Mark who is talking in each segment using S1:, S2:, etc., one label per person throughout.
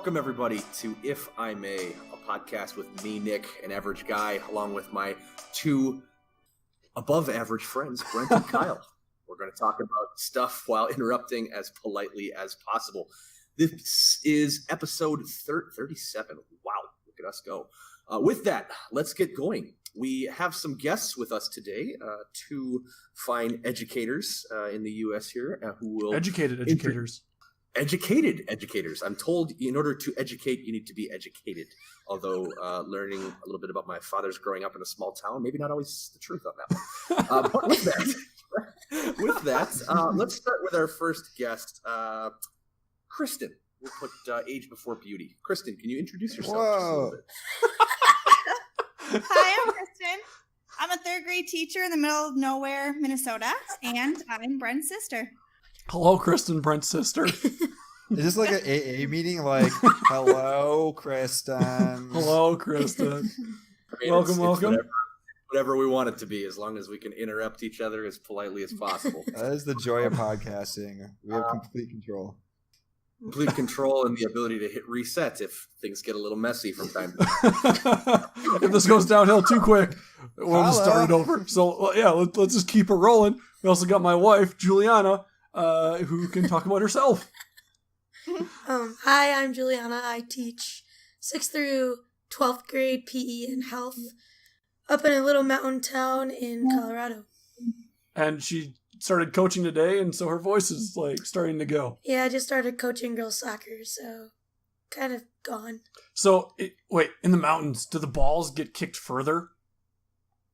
S1: Welcome, everybody, to If I May, a podcast with me, Nick, an average guy, along with my two above-average friends, Brent and Kyle. We're going to talk about stuff while interrupting as politely as possible. This is episode 37. Wow, look at us go. With that, let's get going. We have some guests with us today, two fine educators in the U.S. here who will...
S2: Educated educators.
S1: Educated educators. I'm told in order to educate, you need to be educated. Although learning a little bit about my father's growing up in a small town, maybe not always the truth on that one. But with that, let's start with our first guest, Kristen. We'll put age before beauty. Kristen, can you introduce yourself just a little bit?
S3: Hi, I'm Kristen. I'm a third grade teacher in the middle of nowhere, Minnesota, and I'm Brent's sister.
S2: Hello, Kristen, Brent's sister.
S4: Is this like an AA meeting? Like, hello, Kristen.
S2: Hello, Kristen.
S1: I mean,
S2: welcome.
S1: Whatever we want it to be, as long as we can interrupt each other as politely as possible.
S4: That is the joy of podcasting. We have complete control.
S1: Complete control and the ability to hit reset if things get a little messy from time to time.
S2: If this goes downhill too quick, we'll just start it over. So, yeah, let's just keep it rolling. We also got my wife, Juliana, who can talk about herself.
S5: Hi, I'm Juliana. I teach 6th through 12th grade PE and health up in a little mountain town in Colorado.
S2: And she started coaching today, and so her voice is like starting to go.
S5: Yeah, I just started coaching girls soccer, so kind of gone.
S2: So, wait, in the mountains, do the balls get kicked further?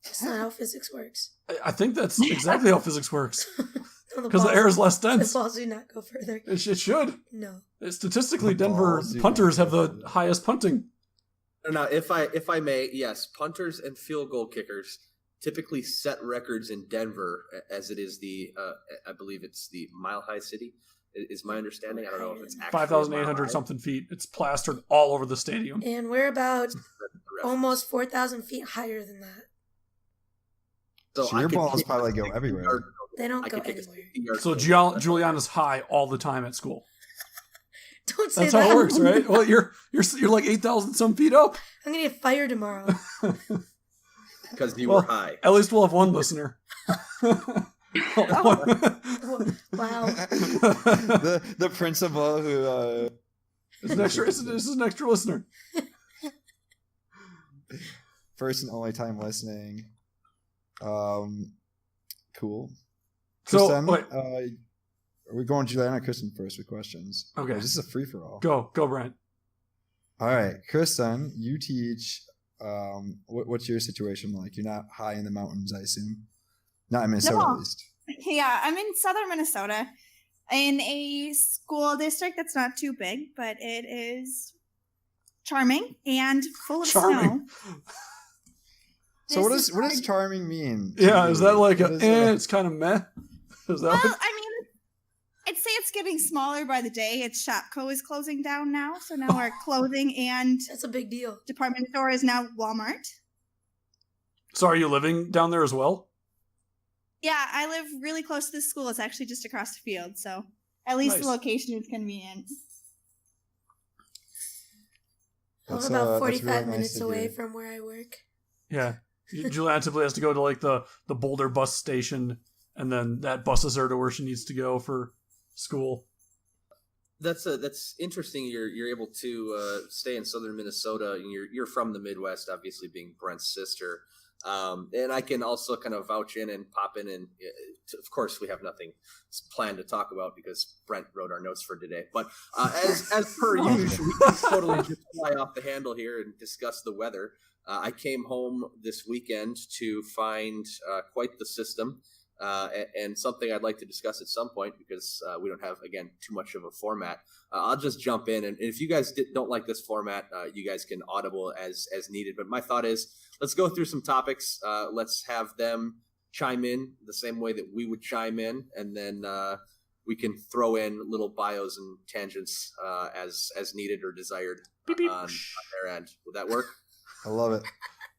S5: That's not how physics works.
S2: I think that's exactly how physics works.
S5: No,
S2: Because the air is less dense.
S5: The balls do not go further.
S2: It should.
S5: No.
S2: Statistically, Denver punters have the highest punting.
S1: Now, if I may, yes, punters and field goal kickers typically set records in Denver, as it is the, I believe it's the Mile High City, is my understanding. I don't know if it's actually
S2: 5,800 something feet. It's plastered all over the stadium.
S5: And we're about almost 4,000 feet higher than that.
S4: So your balls probably go everywhere.
S5: They don't go anywhere.
S2: So Juliana's high all the time at school.
S5: Don't say
S2: That's
S5: that.
S2: how it works, right? Well, you're like 8,000 some feet up.
S5: I'm going to get fired tomorrow.
S1: Because you were high.
S2: At least we'll have one listener.
S5: Wow.
S4: The principal who...
S2: This is an extra listener.
S4: First and only time listening. Cool.
S2: Kristen,
S4: so, wait. Are we going Juliana or Kristen first with questions?
S2: Okay.
S4: This is a free-for-all.
S2: Go, Brent.
S4: All right. Kristen, you teach... what's your situation like? You're not high in the mountains, I assume. Not in Minnesota, at least.
S3: Yeah, I'm in southern Minnesota in a school district that's not too big, but it is charming and full of snow.
S4: So what does charming mean?
S2: Yeah, is that like it's kind of meh? Is that
S3: I mean, I'd say it's getting smaller by the day. Its Shopko is closing down now, so now our clothing and
S5: that's a big deal.
S3: Department store is now Walmart.
S2: So are you living down there as well?
S3: Yeah, I live really close to the school. It's actually just across the field, so at least the location is convenient.
S5: I'm about 45 minutes away from where I work.
S2: Yeah. Juliana typically has to go to like the Boulder bus station, and then that buses her to where she needs to go for school.
S1: That's interesting. You're able to stay in southern Minnesota, and you're from the Midwest, obviously being Brent's sister. And I can also kind of vouch in and pop in, and of course we have nothing planned to talk about because Brent wrote our notes for today. But as per usual, we can totally just fly off the handle here and discuss the weather. I came home this weekend to find quite the system and something I'd like to discuss at some point because we don't have, again, too much of a format. I'll just jump in. And if you guys don't like this format, you guys can audible as needed. But my thought is let's go through some topics. Let's have them chime in the same way that we would chime in. And then we can throw in little bios and tangents as needed or desired on their end. Would that work?
S4: I love it.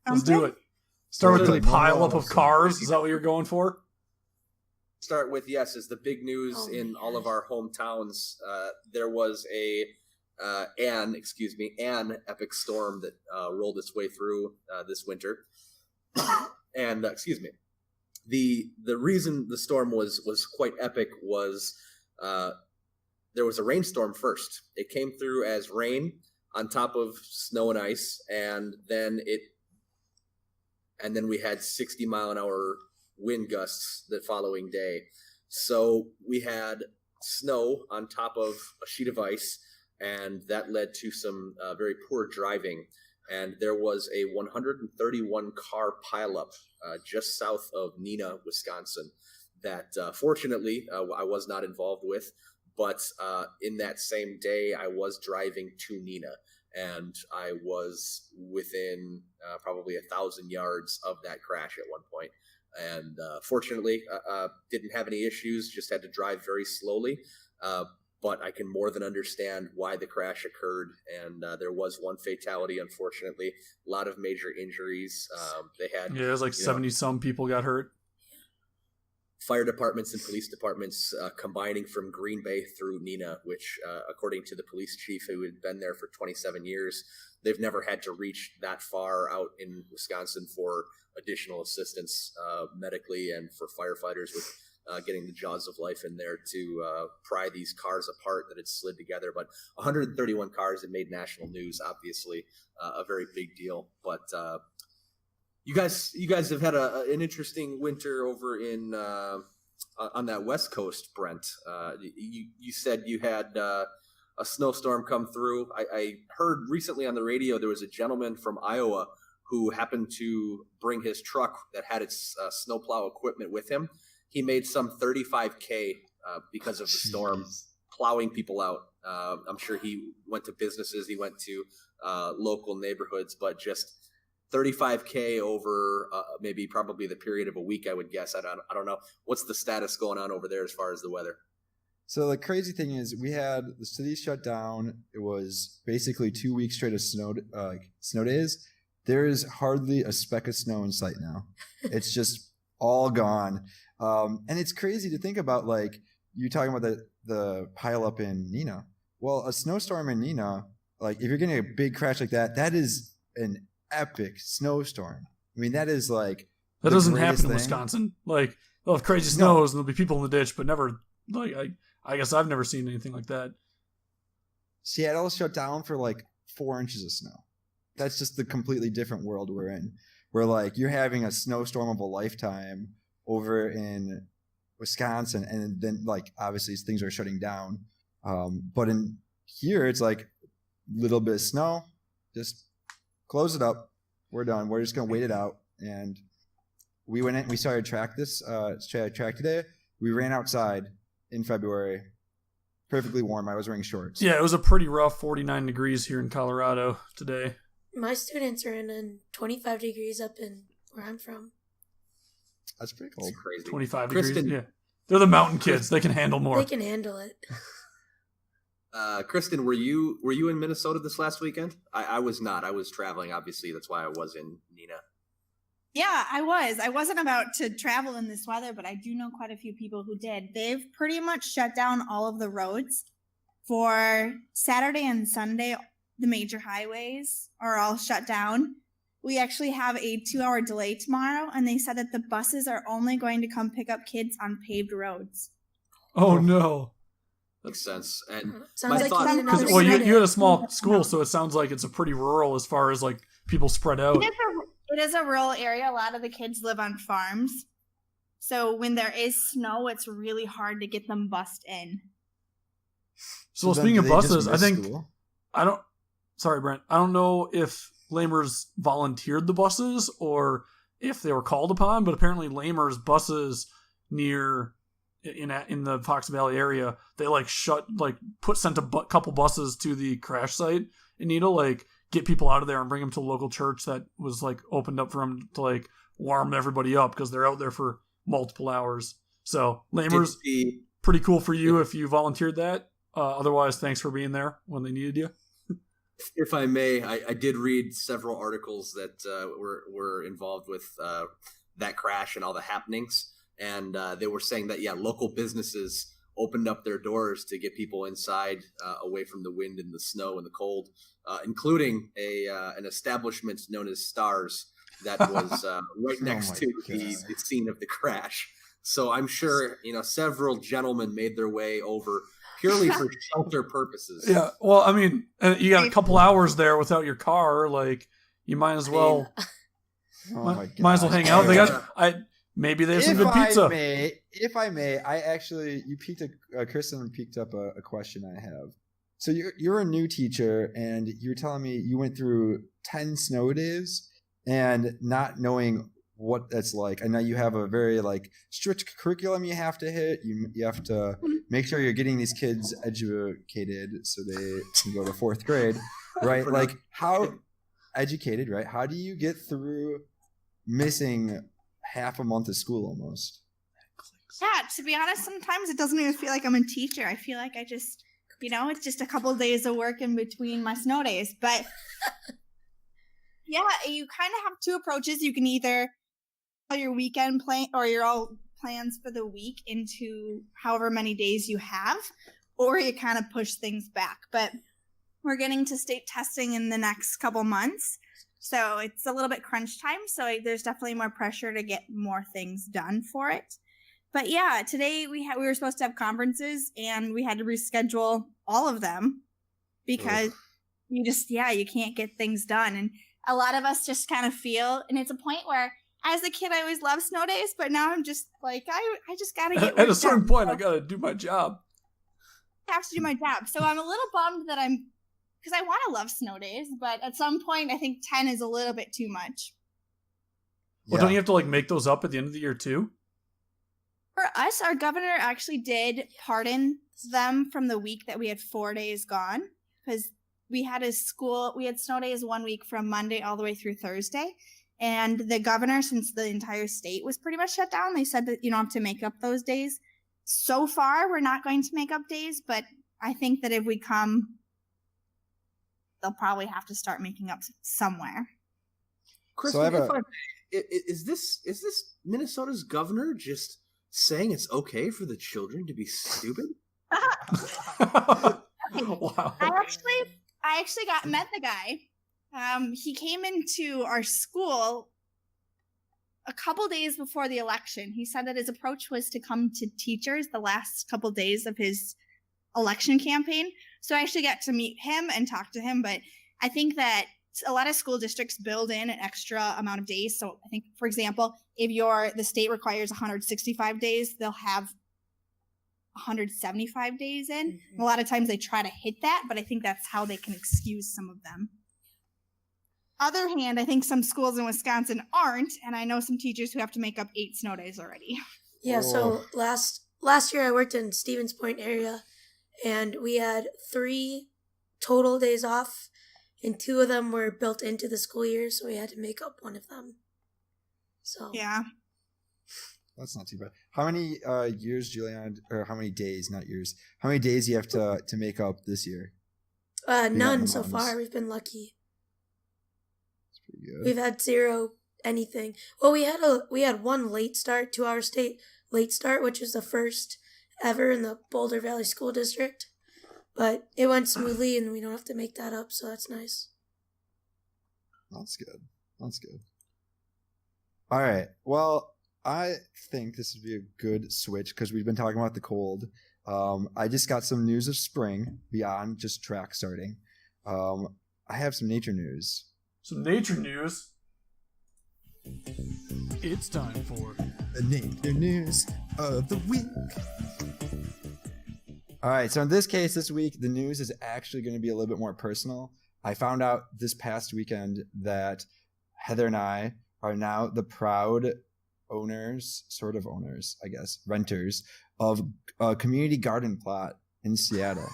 S2: Let's do it. Start with the pile up of cars. Is that what you're going for?
S1: Start with, yes, is the big news in all of our hometowns. There was a an epic storm that rolled its way through this winter. And the reason the storm was quite epic was there was a rainstorm first. It came through as rain on top of snow and ice, and then we had 60-mile-an-hour wind gusts the following day. So we had snow on top of a sheet of ice, and that led to some very poor driving. And there was a 131-car pileup just south of Neenah, Wisconsin, that fortunately I was not involved with. But in that same day, I was driving to Neenah, and I was within probably 1,000 yards of that crash at one point. And fortunately, didn't have any issues, just had to drive very slowly. But I can more than understand why the crash occurred. And there was one fatality, unfortunately. A lot of major injuries. They had
S2: it was like 70-some people got hurt.
S1: Fire departments and police departments combining from Green Bay through Neenah, which, according to the police chief who had been there for 27 years, they've never had to reach that far out in Wisconsin for additional assistance medically and for firefighters with getting the jaws of life in there to pry these cars apart that had slid together. But 131 cars, it made national news, obviously, a very big deal. But you guys have had an interesting winter over in on that West Coast, Brent. You said you had a snowstorm come through. I heard recently on the radio there was a gentleman from Iowa who happened to bring his truck that had its snowplow equipment with him. He made some 35K because of the storm, plowing people out. I'm sure he went to businesses, he went to local neighborhoods, but just 35K over probably the period of a week, I would guess. I don't know. What's the status going on over there as far as the weather?
S4: So the crazy thing is we had the city shut down. It was basically 2 weeks straight of snow days. There is hardly a speck of snow in sight now. It's just all gone. And it's crazy to think about, like, you talking about the pile up in Neenah. Well, a snowstorm in Neenah, like, if you're getting a big crash like that, that is an epic snowstorm. I mean, that is like
S2: that doesn't happen in Wisconsin. Like, they'll have crazy snows and there'll be people in the ditch, but never like I guess I've never seen anything like that.
S4: Seattle shut down for like 4 inches of snow. That's just the completely different world we're in. Where like you're having a snowstorm of a lifetime over in Wisconsin, and then like obviously things are shutting down. But in here it's like little bit of snow, just close it up. We're done. We're just gonna wait it out. And we went in. We started track today. We ran outside in February, perfectly warm. I was wearing shorts.
S2: Yeah, it was a pretty rough 49 degrees here in Colorado today.
S5: My students are in 25 degrees up in where I'm from.
S4: That's pretty cold.
S1: That's crazy.
S2: 25
S1: Kristen,
S2: degrees. Yeah, they're the mountain kids. They can handle more.
S5: They can handle it.
S1: Kristen, were you in Minnesota this last weekend? I was not. I was traveling. Obviously, that's why I was in Neenah.
S3: Yeah, I was. I wasn't about to travel in this weather, but I do know quite a few people who did. They've pretty much shut down all of the roads for Saturday and Sunday. The major highways are all shut down. We actually have a 2-hour delay tomorrow, and they said that the buses are only going to come pick up kids on paved roads.
S2: Oh no.
S1: Makes sense. And
S5: Sounds
S1: my
S5: like
S1: thought,
S5: you need another
S2: Well, you
S5: Sunday.
S2: had a small school, so it sounds like it's a pretty rural as far as like people spread out.
S3: It is a rural area. A lot of the kids live on farms. So when there is snow, it's really hard to get them bussed in.
S2: So
S4: then
S2: speaking
S4: do
S2: of
S4: they just
S2: buses, I
S4: miss
S2: think
S4: school?
S2: Sorry, Brent. I don't know if Lamers volunteered the buses or if they were called upon, but apparently Lamers buses near in the Fox Valley area, they like sent a couple buses to the crash site in Neenah, like get people out of there and bring them to a local church that was like opened up for them to like warm everybody up because they're out there for multiple hours. So Lamers, pretty cool for you if you volunteered that. Otherwise, thanks for being there when they needed you.
S1: If I may, I did read several articles that were involved with that crash and all the happenings, and they were saying that local businesses opened up their doors to get people inside, away from the wind and the snow and the cold, including an establishment known as Stars that was right next to the scene of the crash. So I'm sure, several gentlemen made their way over purely for shelter purposes.
S2: Yeah, well, I mean, you got a couple hours there without your car. Like, you might as well, might as well hang out. They got, maybe they have some good pizza.
S4: If I may, Kristen picked up a question I have. So you're a new teacher, and you're telling me you went through 10 snow days and not knowing what that's like. I know you have a very strict curriculum you have to hit. You have to make sure you're getting these kids educated so they can go to 4th grade, right? Like, how educated, right? How do you get through missing half a month of school almost?
S3: Yeah, to be honest, sometimes it doesn't even feel like I'm a teacher. I feel like I just, it's just a couple of days of work in between my snow days. But yeah, you kind of have two approaches. You can either put your weekend plan or your all plans for the week into however many days you have, or you kind of push things back. But we're getting to state testing in the next couple months, so it's a little bit crunch time. So there's definitely more pressure to get more things done for it. But yeah, today we were supposed to have conferences, and we had to reschedule all of them because you can't get things done. And a lot of us just kind of feel, and it's a point where as a kid I always loved snow days, but now I'm just like, I just gotta get
S2: at a certain point I gotta do my job.
S3: I have to do my job. So I'm a little bummed that because I want to love snow days, but at some point I think 10 is a little bit too much.
S2: Well, don't you have to make those up at the end of the year too?
S3: For us, our governor actually did pardon them from the week that we had 4 days gone, because we had snow days 1 week from Monday all the way through Thursday. And the governor, since the entire state was pretty much shut down, they said that you don't have to make up those days. So far, we're not going to make up days, but I think that if we come, they'll probably have to start making up somewhere.
S1: Kristen, is this Minnesota's governor just saying it's okay for the children to be stupid?
S2: Wow.
S3: I actually met the guy. He came into our school a couple days before the election. He said that his approach was to come to teachers the last couple days of his election campaign. So I actually got to meet him and talk to him. But I think that a lot of school districts build in an extra amount of days. So I think, for example, if the state requires 165 days, they'll have 175 days in. Mm-hmm. A lot of times they try to hit that, but I think that's how they can excuse some of them. Other hand, I think some schools in Wisconsin aren't, and I know some teachers who have to make up 8 snow days already.
S5: Yeah, so last year I worked in Stevens Point area, and we had 3 total days off, and 2 of them were built into the school year, so we had to make up one of them. So
S3: yeah,
S4: that's not too bad. How many years, Juliana, or how many days, not years? How many days do you have to make up this year?
S5: None so far. We've been lucky.
S4: Good.
S5: We've had 0 anything. Well, we had one late start, 2-hour state late start, which is the first ever in the Boulder Valley School District. But it went smoothly, and we don't have to make that up, so that's nice.
S4: That's good. All right. Well, I think this would be a good switch because we've been talking about the cold. I just got some news of spring beyond just track starting. I have some nature news.
S2: Some nature news. It's time for
S4: the nature news of the week. All right, so in this case, this week, the news is actually going to be a little bit more personal. I found out this past weekend that Heather and I are now the proud renters of a community garden plot in Seattle.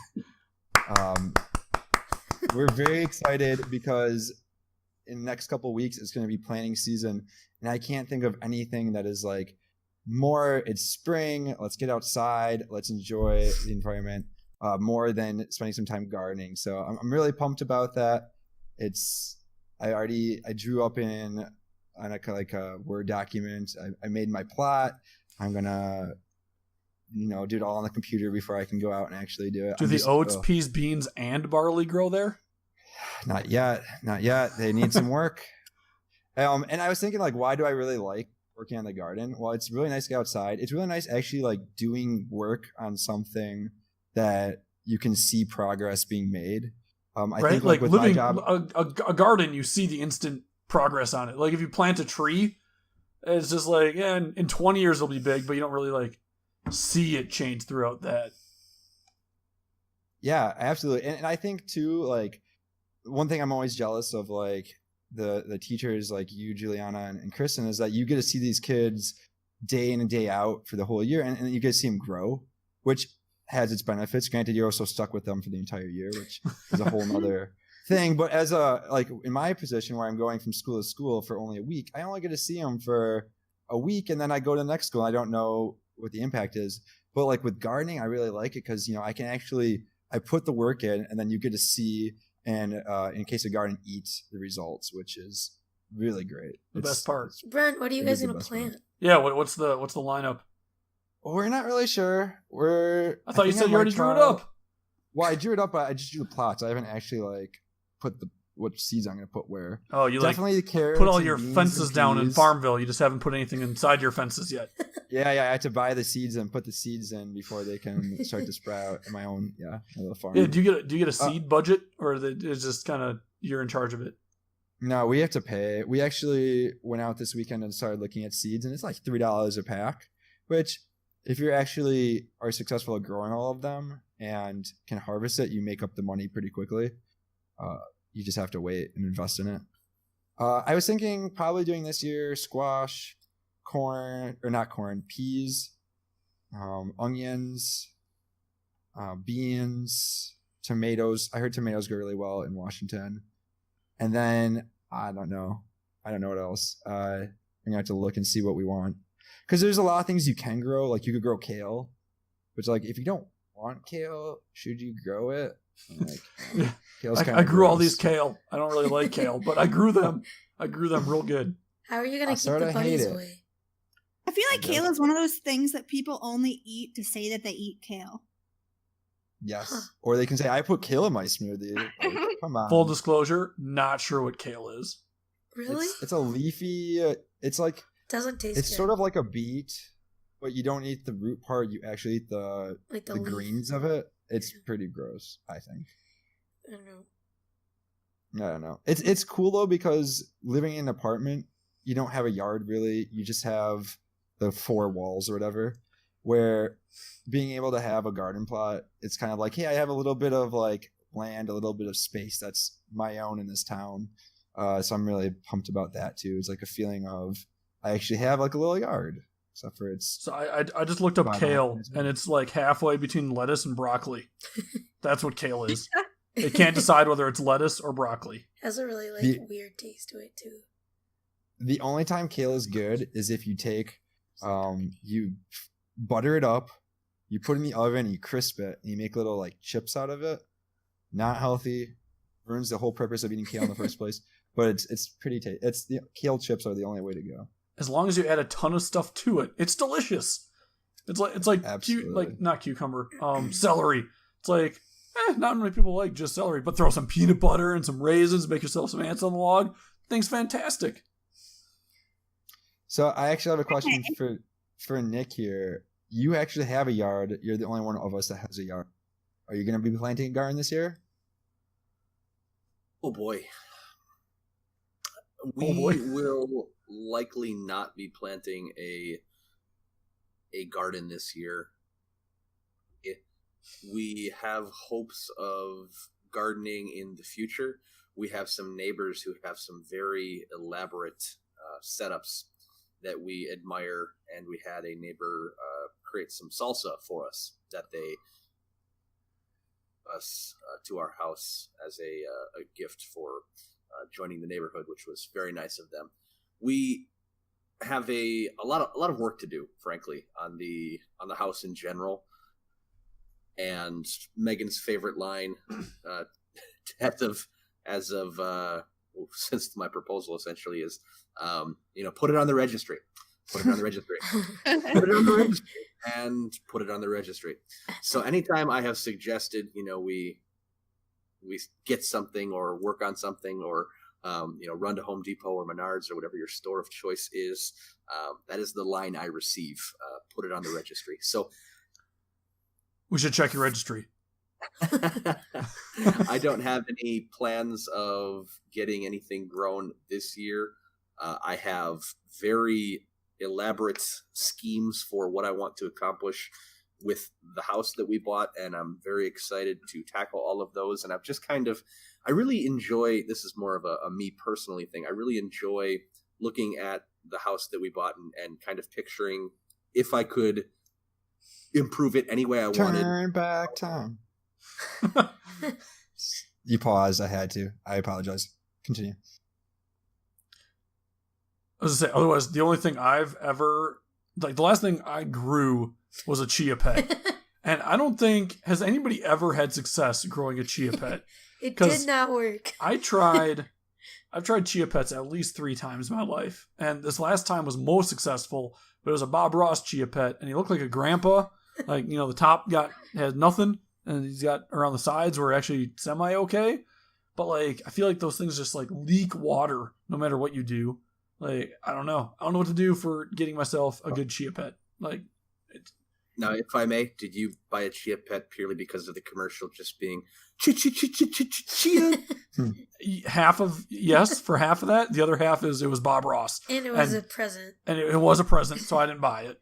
S4: We're very excited because in the next couple of weeks, it's going to be planting season. And I can't think of anything that is it's spring, let's get outside, let's enjoy the environment more than spending some time gardening. So I'm really pumped about that. I drew up on a Word document. I made my plot. I'm going to do it all on the computer before I can go out and actually do it.
S2: Do the oats, peas, beans, and barley grow there?
S4: Not yet. They need some work. And I was thinking, like, why do I really like working on the garden? Well, it's really nice to get outside. It's really nice actually like doing work on something that you can see progress being made. I think
S2: like
S4: with
S2: living
S4: my job,
S2: a garden, you see the instant progress on it. Like if you plant a tree, it's just like, yeah, in 20 years it'll be big, but you don't really like see it change throughout that.
S4: Yeah, absolutely. And I think too, like, one thing I'm always jealous of, like the teachers like you, Juliana, and Kristen, is that you get to see these kids day in and day out for the whole year, and you get to see them grow, which has its benefits. Granted, you're also stuck with them for the entire year, which is a whole nother thing. But as like in my position where I'm going from school to school for only a week, I only get to see them for a week, and then I go to the next school. I don't know what the impact is. But like with gardening, I really like it because I can actually I put the work in, and then you get to see, and in case of garden, eat the results, which is really great.
S2: The best part.
S5: Brent, what are you guys gonna plant?
S2: Yeah, what's the lineup?
S4: Well, we're not really sure.
S2: I thought you said you already drew it up.
S4: Well, I drew it up, but I just drew the plots. I haven't actually like put what seeds I'm going to put where.
S2: Oh, you
S4: definitely
S2: like
S4: the carrots
S2: put all
S4: and
S2: your
S4: beans
S2: fences
S4: and
S2: down in
S4: peas.
S2: Farmville. You just haven't put anything inside your fences yet.
S4: Yeah, I had to buy the seeds and put the seeds in before they can start to sprout in my own my little farm.
S2: Yeah, do you get a seed budget, or is just kind of you're in charge of it?
S4: No, we have to pay. We actually went out this weekend and started looking at seeds, and it's like $3 a pack, which if you actually are successful at growing all of them and can harvest it, you make up the money pretty quickly. You just have to wait and invest in it. I was thinking probably doing this year squash, peas, onions, beans, tomatoes. I heard tomatoes go really well in Washington. And then I don't know what else. I'm gonna have to look and see what we want, because there's a lot of things you can grow. Like you could grow kale, which like if you don't want kale, should you grow it? Like,
S2: I grew all these kale. I don't really like kale, but I grew them. I grew them real good.
S5: How are you gonna keep the bunnies away?
S3: I feel like kale is one of those things that people only eat to say that they eat kale.
S4: Yes. Or they can say, I put kale in my smoothie. Like, come on.
S2: Full disclosure, not sure what kale is.
S5: Really?
S4: It's a leafy, it's like,
S5: doesn't taste
S4: it's
S5: good.
S4: sort of like a beet, but you don't eat the root part. You actually eat the greens of it. It's pretty gross, I think.
S5: I don't know.
S4: It's cool though, because living in an apartment, you don't have a yard really. You just have the 4 walls or whatever, where being able to have a garden plot, it's kind of like, hey, I have a little bit of like land, a little bit of space that's my own in this town. So I'm really pumped about that too. It's like a feeling of I actually have like a little yard, except for it's.
S2: So I just looked up kale, and it's like halfway between lettuce and broccoli. That's what kale is. It can't decide whether it's lettuce or broccoli.
S5: Has a really weird taste to it too.
S4: The only time kale is good is if you take, you butter it up, you put it in the oven, you crisp it, and you make little like chips out of it. Not healthy, ruins the whole purpose of eating kale in the first place. But it's pretty tasty. Kale chips are the only way to go.
S2: As long as you add a ton of stuff to it, it's delicious. It's like not cucumber, celery. It's like not many people like just celery, but throw some peanut butter and some raisins, make yourself some ants on the log. Thing's fantastic.
S4: So I actually have a question for Nick here. You actually have a yard. You're the only one of us that has a yard. Are you going to be planting a garden this year?
S1: Oh boy. We will likely not be planting a garden this year. We have hopes of gardening in the future. We have some neighbors who have some very elaborate setups that we admire, and we had a neighbor create some salsa for us that they to our house as a gift for joining the neighborhood, which was very nice of them. We have a lot of work to do, frankly, on the house in general. And Megan's favorite line, since my proposal essentially is, put it on the registry. put it on the registry. Put it on the registry. And put it on the registry. So anytime I have suggested, we get something or work on something or, run to Home Depot or Menards or whatever your store of choice is, that is the line I receive. Put it on the registry. So
S2: we should check your registry.
S1: I don't have any plans of getting anything grown this year. I have very elaborate schemes for what I want to accomplish with the house that we bought, and I'm very excited to tackle all of those. And I've just I really enjoy, this is more of a me personally thing, I really enjoy looking at the house that we bought and kind of picturing if I could improve it any way I wanted.
S4: Turn back time. You paused. I had to. I apologize. Continue.
S2: I was gonna say, otherwise, the only thing I've ever, the last thing I grew was a chia pet. And I don't think, has anybody ever had success growing a chia pet?
S5: It did not work.
S2: I've tried chia pets at least 3 times in my life. And this last time was most successful, but it was a Bob Ross chia pet. And he looked like a grandpa. Like, the top had nothing. And he's got around the sides were actually semi-okay. But, I feel like those things just, leak water no matter what you do. I don't know. I don't know what to do for getting myself a good chia pet.
S1: Now, if I may, did you buy a chia pet purely because of the commercial just being chia?
S2: Yes, for half of that. The other half is it was Bob Ross.
S5: And it was a present.
S2: And it was a present, so I didn't buy it.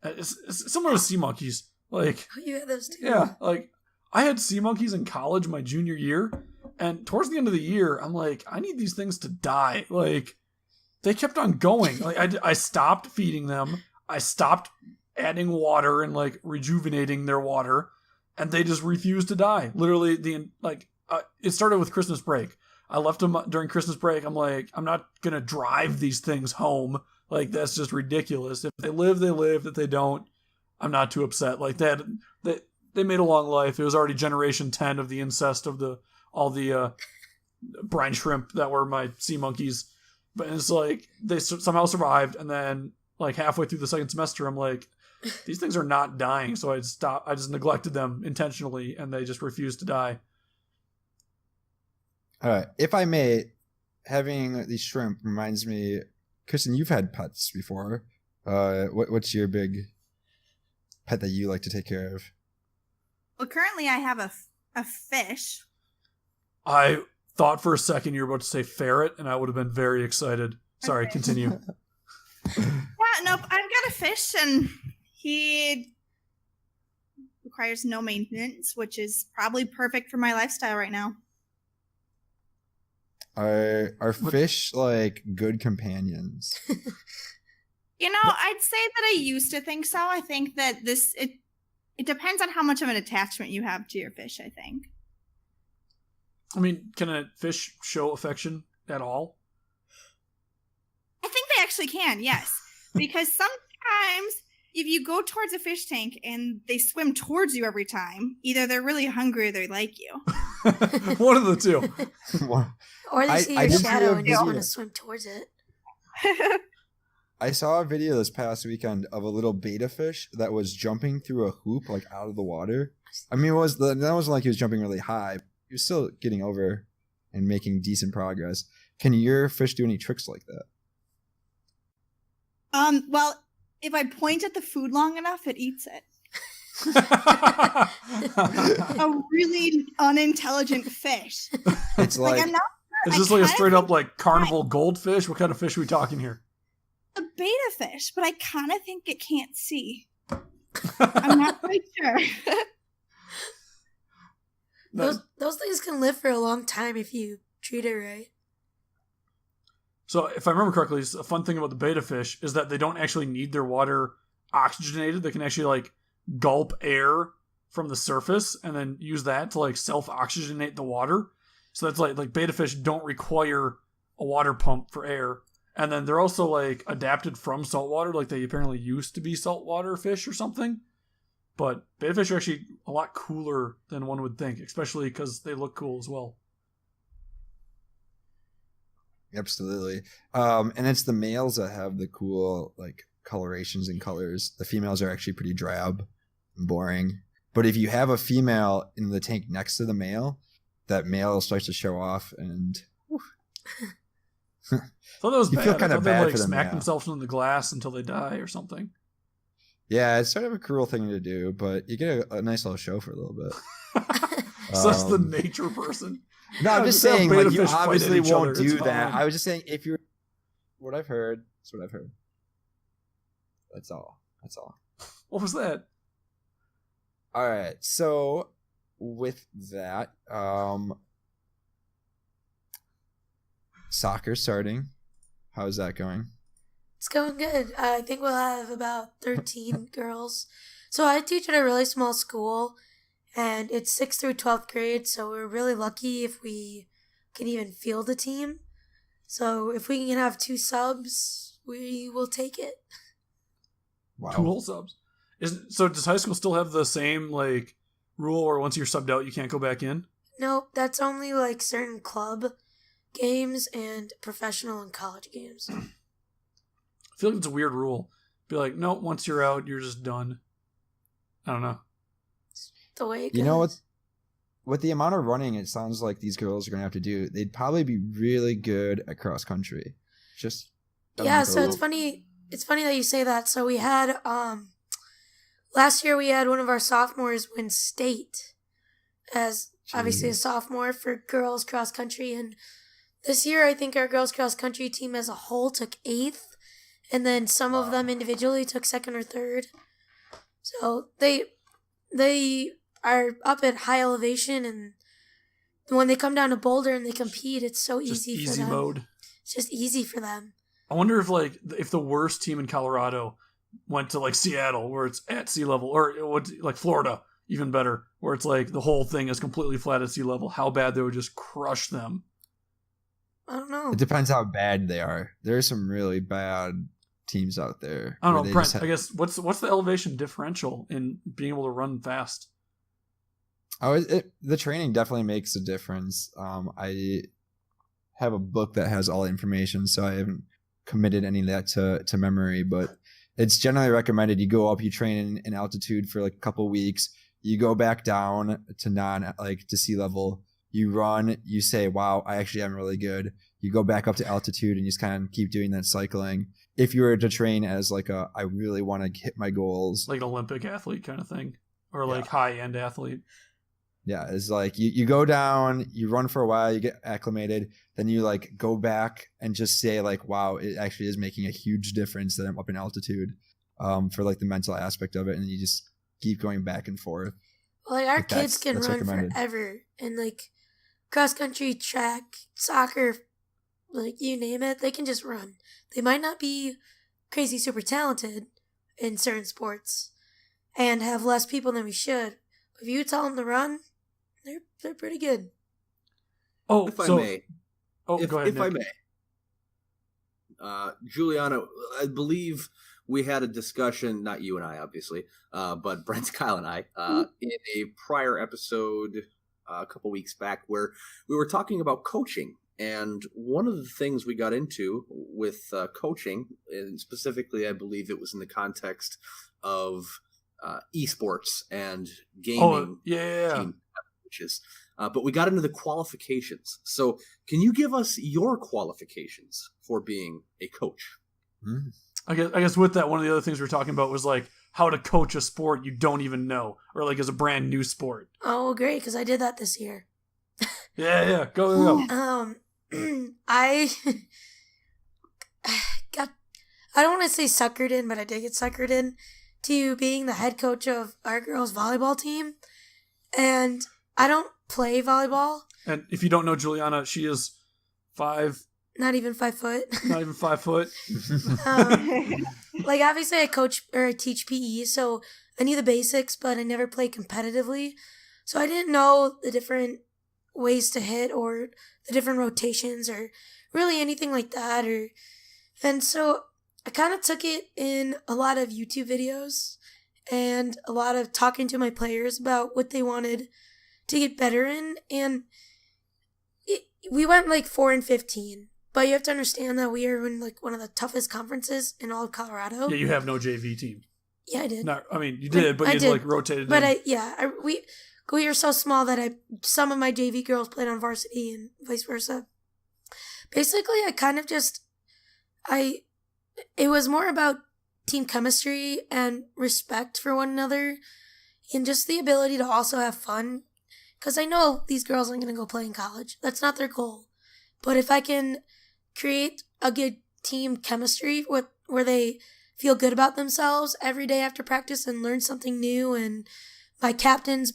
S2: It's similar to sea monkeys.
S5: Oh, you had those too.
S2: Yeah, I had sea monkeys in college my junior year, and towards the end of the year, I'm like, I need these things to die. They kept on going. I stopped feeding them. I stopped adding water and rejuvenating their water, and they just refused to die. Literally, it started with Christmas break. I left them during Christmas break. I'm like, I'm not gonna drive these things home. That's just ridiculous. If they live, they live. If they don't, I'm not too upset. They made a long life. It was already generation 10 of the incest of all the brine shrimp that were my sea monkeys. But it's they somehow survived, and then halfway through the second semester, I'm like, these things are not dying. So I just neglected them intentionally, and they just refused to die.
S4: All right. If I may, having these shrimp reminds me, Kristen, you've had pets before. What's your big pet that you like to take care of?
S3: Well, currently I have a fish.
S2: I thought for a second you were about to say ferret, and I would have been very excited. Sorry, continue.
S3: Yeah, nope. I've got a fish, and he requires no maintenance, which is probably perfect for my lifestyle right now.
S4: Are fish good companions?
S3: I'd say that I used to think so. I think that it depends on how much of an attachment you have to your fish, I think.
S2: I mean, can a fish show affection at all?
S3: I think they actually can, yes. Because sometimes if you go towards a fish tank and they swim towards you every time, either they're really hungry or they like you.
S2: One of the two.
S5: Or they see your shadow and just want to swim towards it.
S4: I saw a video this past weekend of a little betta fish that was jumping through a hoop out of the water. I mean, that wasn't like he was jumping really high. He was still getting over and making decent progress. Can your fish do any tricks like that?
S3: Well, if I point at the food long enough, it eats it. A really unintelligent fish.
S4: It's
S3: I'm not
S2: Is this a straight up carnival goldfish? What kind of fish are we talking here?
S3: a betta fish, but I kind of think it can't see. I'm not quite sure.
S5: Those things can live for a long time if you treat it right.
S2: So if I remember correctly, a fun thing about the betta fish is that they don't actually need their water oxygenated. They can actually gulp air from the surface and then use that to self-oxygenate the water. So that's like betta fish don't require a water pump for air. And then they're also adapted from saltwater, they apparently used to be saltwater fish or something. But betta fish are actually a lot cooler than one would think, especially because they look cool as well.
S4: Absolutely. And it's the males that have the cool colorations and colors. The females are actually pretty drab and boring. But if you have a female in the tank next to the male, that male starts to show off, and
S2: I thought that was
S4: You
S2: bad.
S4: feel kinda
S2: I thought
S4: bad
S2: they like
S4: for them,
S2: smack
S4: yeah.
S2: themselves into the glass until they die or something.
S4: yeah, it's sort of a cruel thing to do, but you get a nice little show for a little bit.
S2: So that's the
S4: Um,
S2: nature person.
S4: No, I'm
S2: Yeah,
S4: just
S2: they have
S4: saying,
S2: beta
S4: like, you
S2: fish fight
S4: obviously
S2: at each
S4: won't
S2: other. It's
S4: do that.
S2: fine.
S4: I was just saying, if you're what I've heard, that's what I've heard. That's all. That's all.
S2: What was that?
S4: All right. So with that, soccer starting. How's that going?
S5: It's going good. I think we'll have about 13 girls. So I teach at a really small school, and it's 6th through 12th grade, so we're really lucky if we can even field a team. So if we can have 2 subs, we will take it.
S4: Wow.
S2: 2 whole subs. So does high school still have the same like rule where once you're subbed out you can't go back in?
S5: Nope, that's only like certain club games and professional and college games.
S2: I feel like it's a weird rule. Be like, no, once you're out, you're just done. I don't know.
S5: The way it goes.
S4: You know what? With the amount of running, it sounds like these girls are gonna have to do. They'd probably be really good at cross country. Just
S5: Yeah, so it's funny. It's funny that you say that. So we had last year we had one of our sophomores win state as obviously a
S4: Jeez.
S5: sophomore for girls cross country, and this year I think our girls cross country team as a whole took 8th, and then some of them individually took 2nd or 3rd. So they are up at high elevation, and when they come down to Boulder and they compete, it's so
S2: Just
S5: easy for
S2: easy
S5: them.
S2: mode.
S5: It's just easy for them.
S2: I wonder if the worst team in Colorado went to like Seattle where it's at sea level, or it would like Florida, even better, where it's like the whole thing is completely flat at sea level, how bad they would just crush them.
S5: I don't know.
S4: It depends how bad they are. There's some really bad teams out there.
S2: I don't
S4: where
S2: know,
S4: they
S2: Brent.
S4: just have-
S2: I guess what's the elevation differential in being able to run fast?
S4: The training definitely makes a difference. I have a book that has all the information, so I haven't committed any of that to memory, but it's generally recommended you go up, you train in altitude for like a couple weeks, you go back down to to sea level, you run, you say, wow, I actually am really good. You go back up to altitude and you just kind of keep doing that cycling. If you were to train as like I really want to hit my goals.
S2: Like an Olympic athlete kind of thing, or like high end athlete.
S4: Yeah, it's like you go down, you run for a while, you get acclimated, then you like go back and just say like, wow, it actually is making a huge difference that I'm up in altitude, for like the mental aspect of it, and you just keep going back and forth.
S5: Well, like our
S4: Like,
S5: kids can
S4: that's
S5: run
S4: recommended.
S5: forever, and like cross country, track, soccer, like you name it, they can just run. They might not be crazy super talented in certain sports and have less people than we should. But if you tell them to run, they're pretty good.
S2: Oh,
S1: If I
S2: so
S1: may,
S2: oh,
S1: if,
S2: go ahead.
S1: if I
S2: Nick.
S1: may, Juliana, I believe we had a discussion, not you and I, obviously, but Brent, Kyle, and I, in a prior episode a couple weeks back where we were talking about coaching. And one of the things we got into with coaching, and specifically, I believe it was in the context of esports and gaming.
S2: Oh, yeah.
S1: Team coaches. But we got into the qualifications. So can you give us your qualifications for being a coach?
S2: I guess with that, one of the other things we were talking about was like how to coach a sport you don't even know, or like as a brand new sport.
S5: Oh, great, because I did that this year.
S2: Yeah, go.
S5: I I don't want to say suckered in, but I did get suckered in to being the head coach of our girls' volleyball team. And I don't play volleyball,
S2: And if you don't know Juliana, she is
S5: not even 5 foot.
S2: not even 5 foot.
S5: Like obviously I coach or I teach PE, so I knew the basics, but I never played competitively. So I didn't know the different ways to hit or the different rotations or really anything like that. And so I kind of took it in a lot of YouTube videos and a lot of talking to my players about what they wanted to get better in. And we went like 4-15, But you have to understand that we are in like one of the toughest conferences in all of Colorado.
S2: Yeah, you have no JV team.
S5: Yeah, I did.
S2: Not, I mean, you did, but
S5: I
S2: you
S5: did.
S2: like rotated.
S5: But
S2: in.
S5: we are so small that some of my JV girls played on varsity and vice versa. Basically, I kind of it was more about team chemistry and respect for one another and just the ability to also have fun. Because I know these girls aren't going to go play in college. That's not their goal. But if I can create a good team chemistry where they feel good about themselves every day after practice and learn something new, and my captains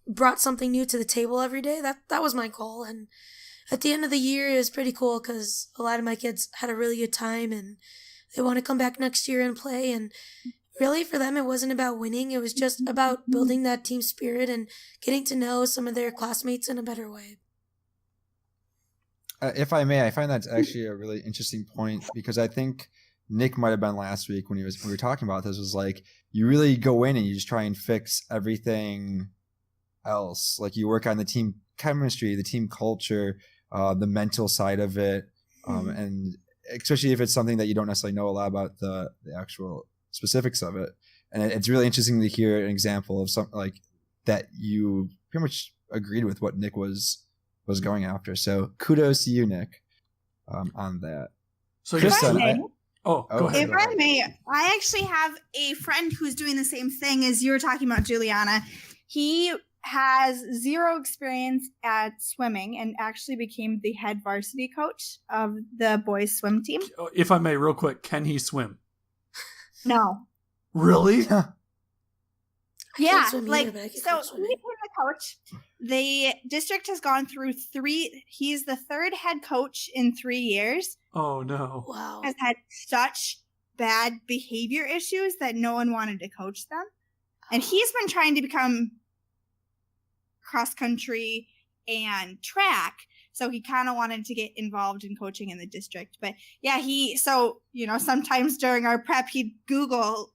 S5: brought something new to the table every day, that was my goal. And at the end of the year, it was pretty cool because a lot of my kids had a really good time and they want to come back next year and play. And really for them, it wasn't about winning. It was just about building that team spirit and getting to know some of their classmates in a better way.
S4: If I may, I find that's actually a really interesting point, because I think Nick might have been last week when we were talking about this, was like, you really go in and you just try and fix everything else. Like, you work on the team chemistry, the team culture, the mental side of it, and especially if it's something that you don't necessarily know a lot about the actual specifics of it. And it's really interesting to hear an example of something like that. You pretty much agreed with what Nick was going after. So kudos to you, Nick, on that.
S2: So
S4: Kristen,
S2: go ahead.
S3: If I may, I actually have a friend who's doing the same thing as you were talking about, Juliana. He has zero experience at swimming and actually became the head varsity coach of the boys swim team.
S2: If I may, real quick, can he swim?
S3: No.
S2: Really?
S3: Yeah,
S5: swim
S3: like,
S5: either, but I can
S3: so
S5: coach
S3: he
S5: swimming.
S3: became the coach. The district has gone through he's the third head coach in 3 years.
S2: Oh no.
S5: Wow.
S3: Has had such bad behavior issues that no one wanted to coach them. And he's been trying to become cross country and track. So he kind of wanted to get involved in coaching in the district. But yeah, sometimes during our prep, he'd Google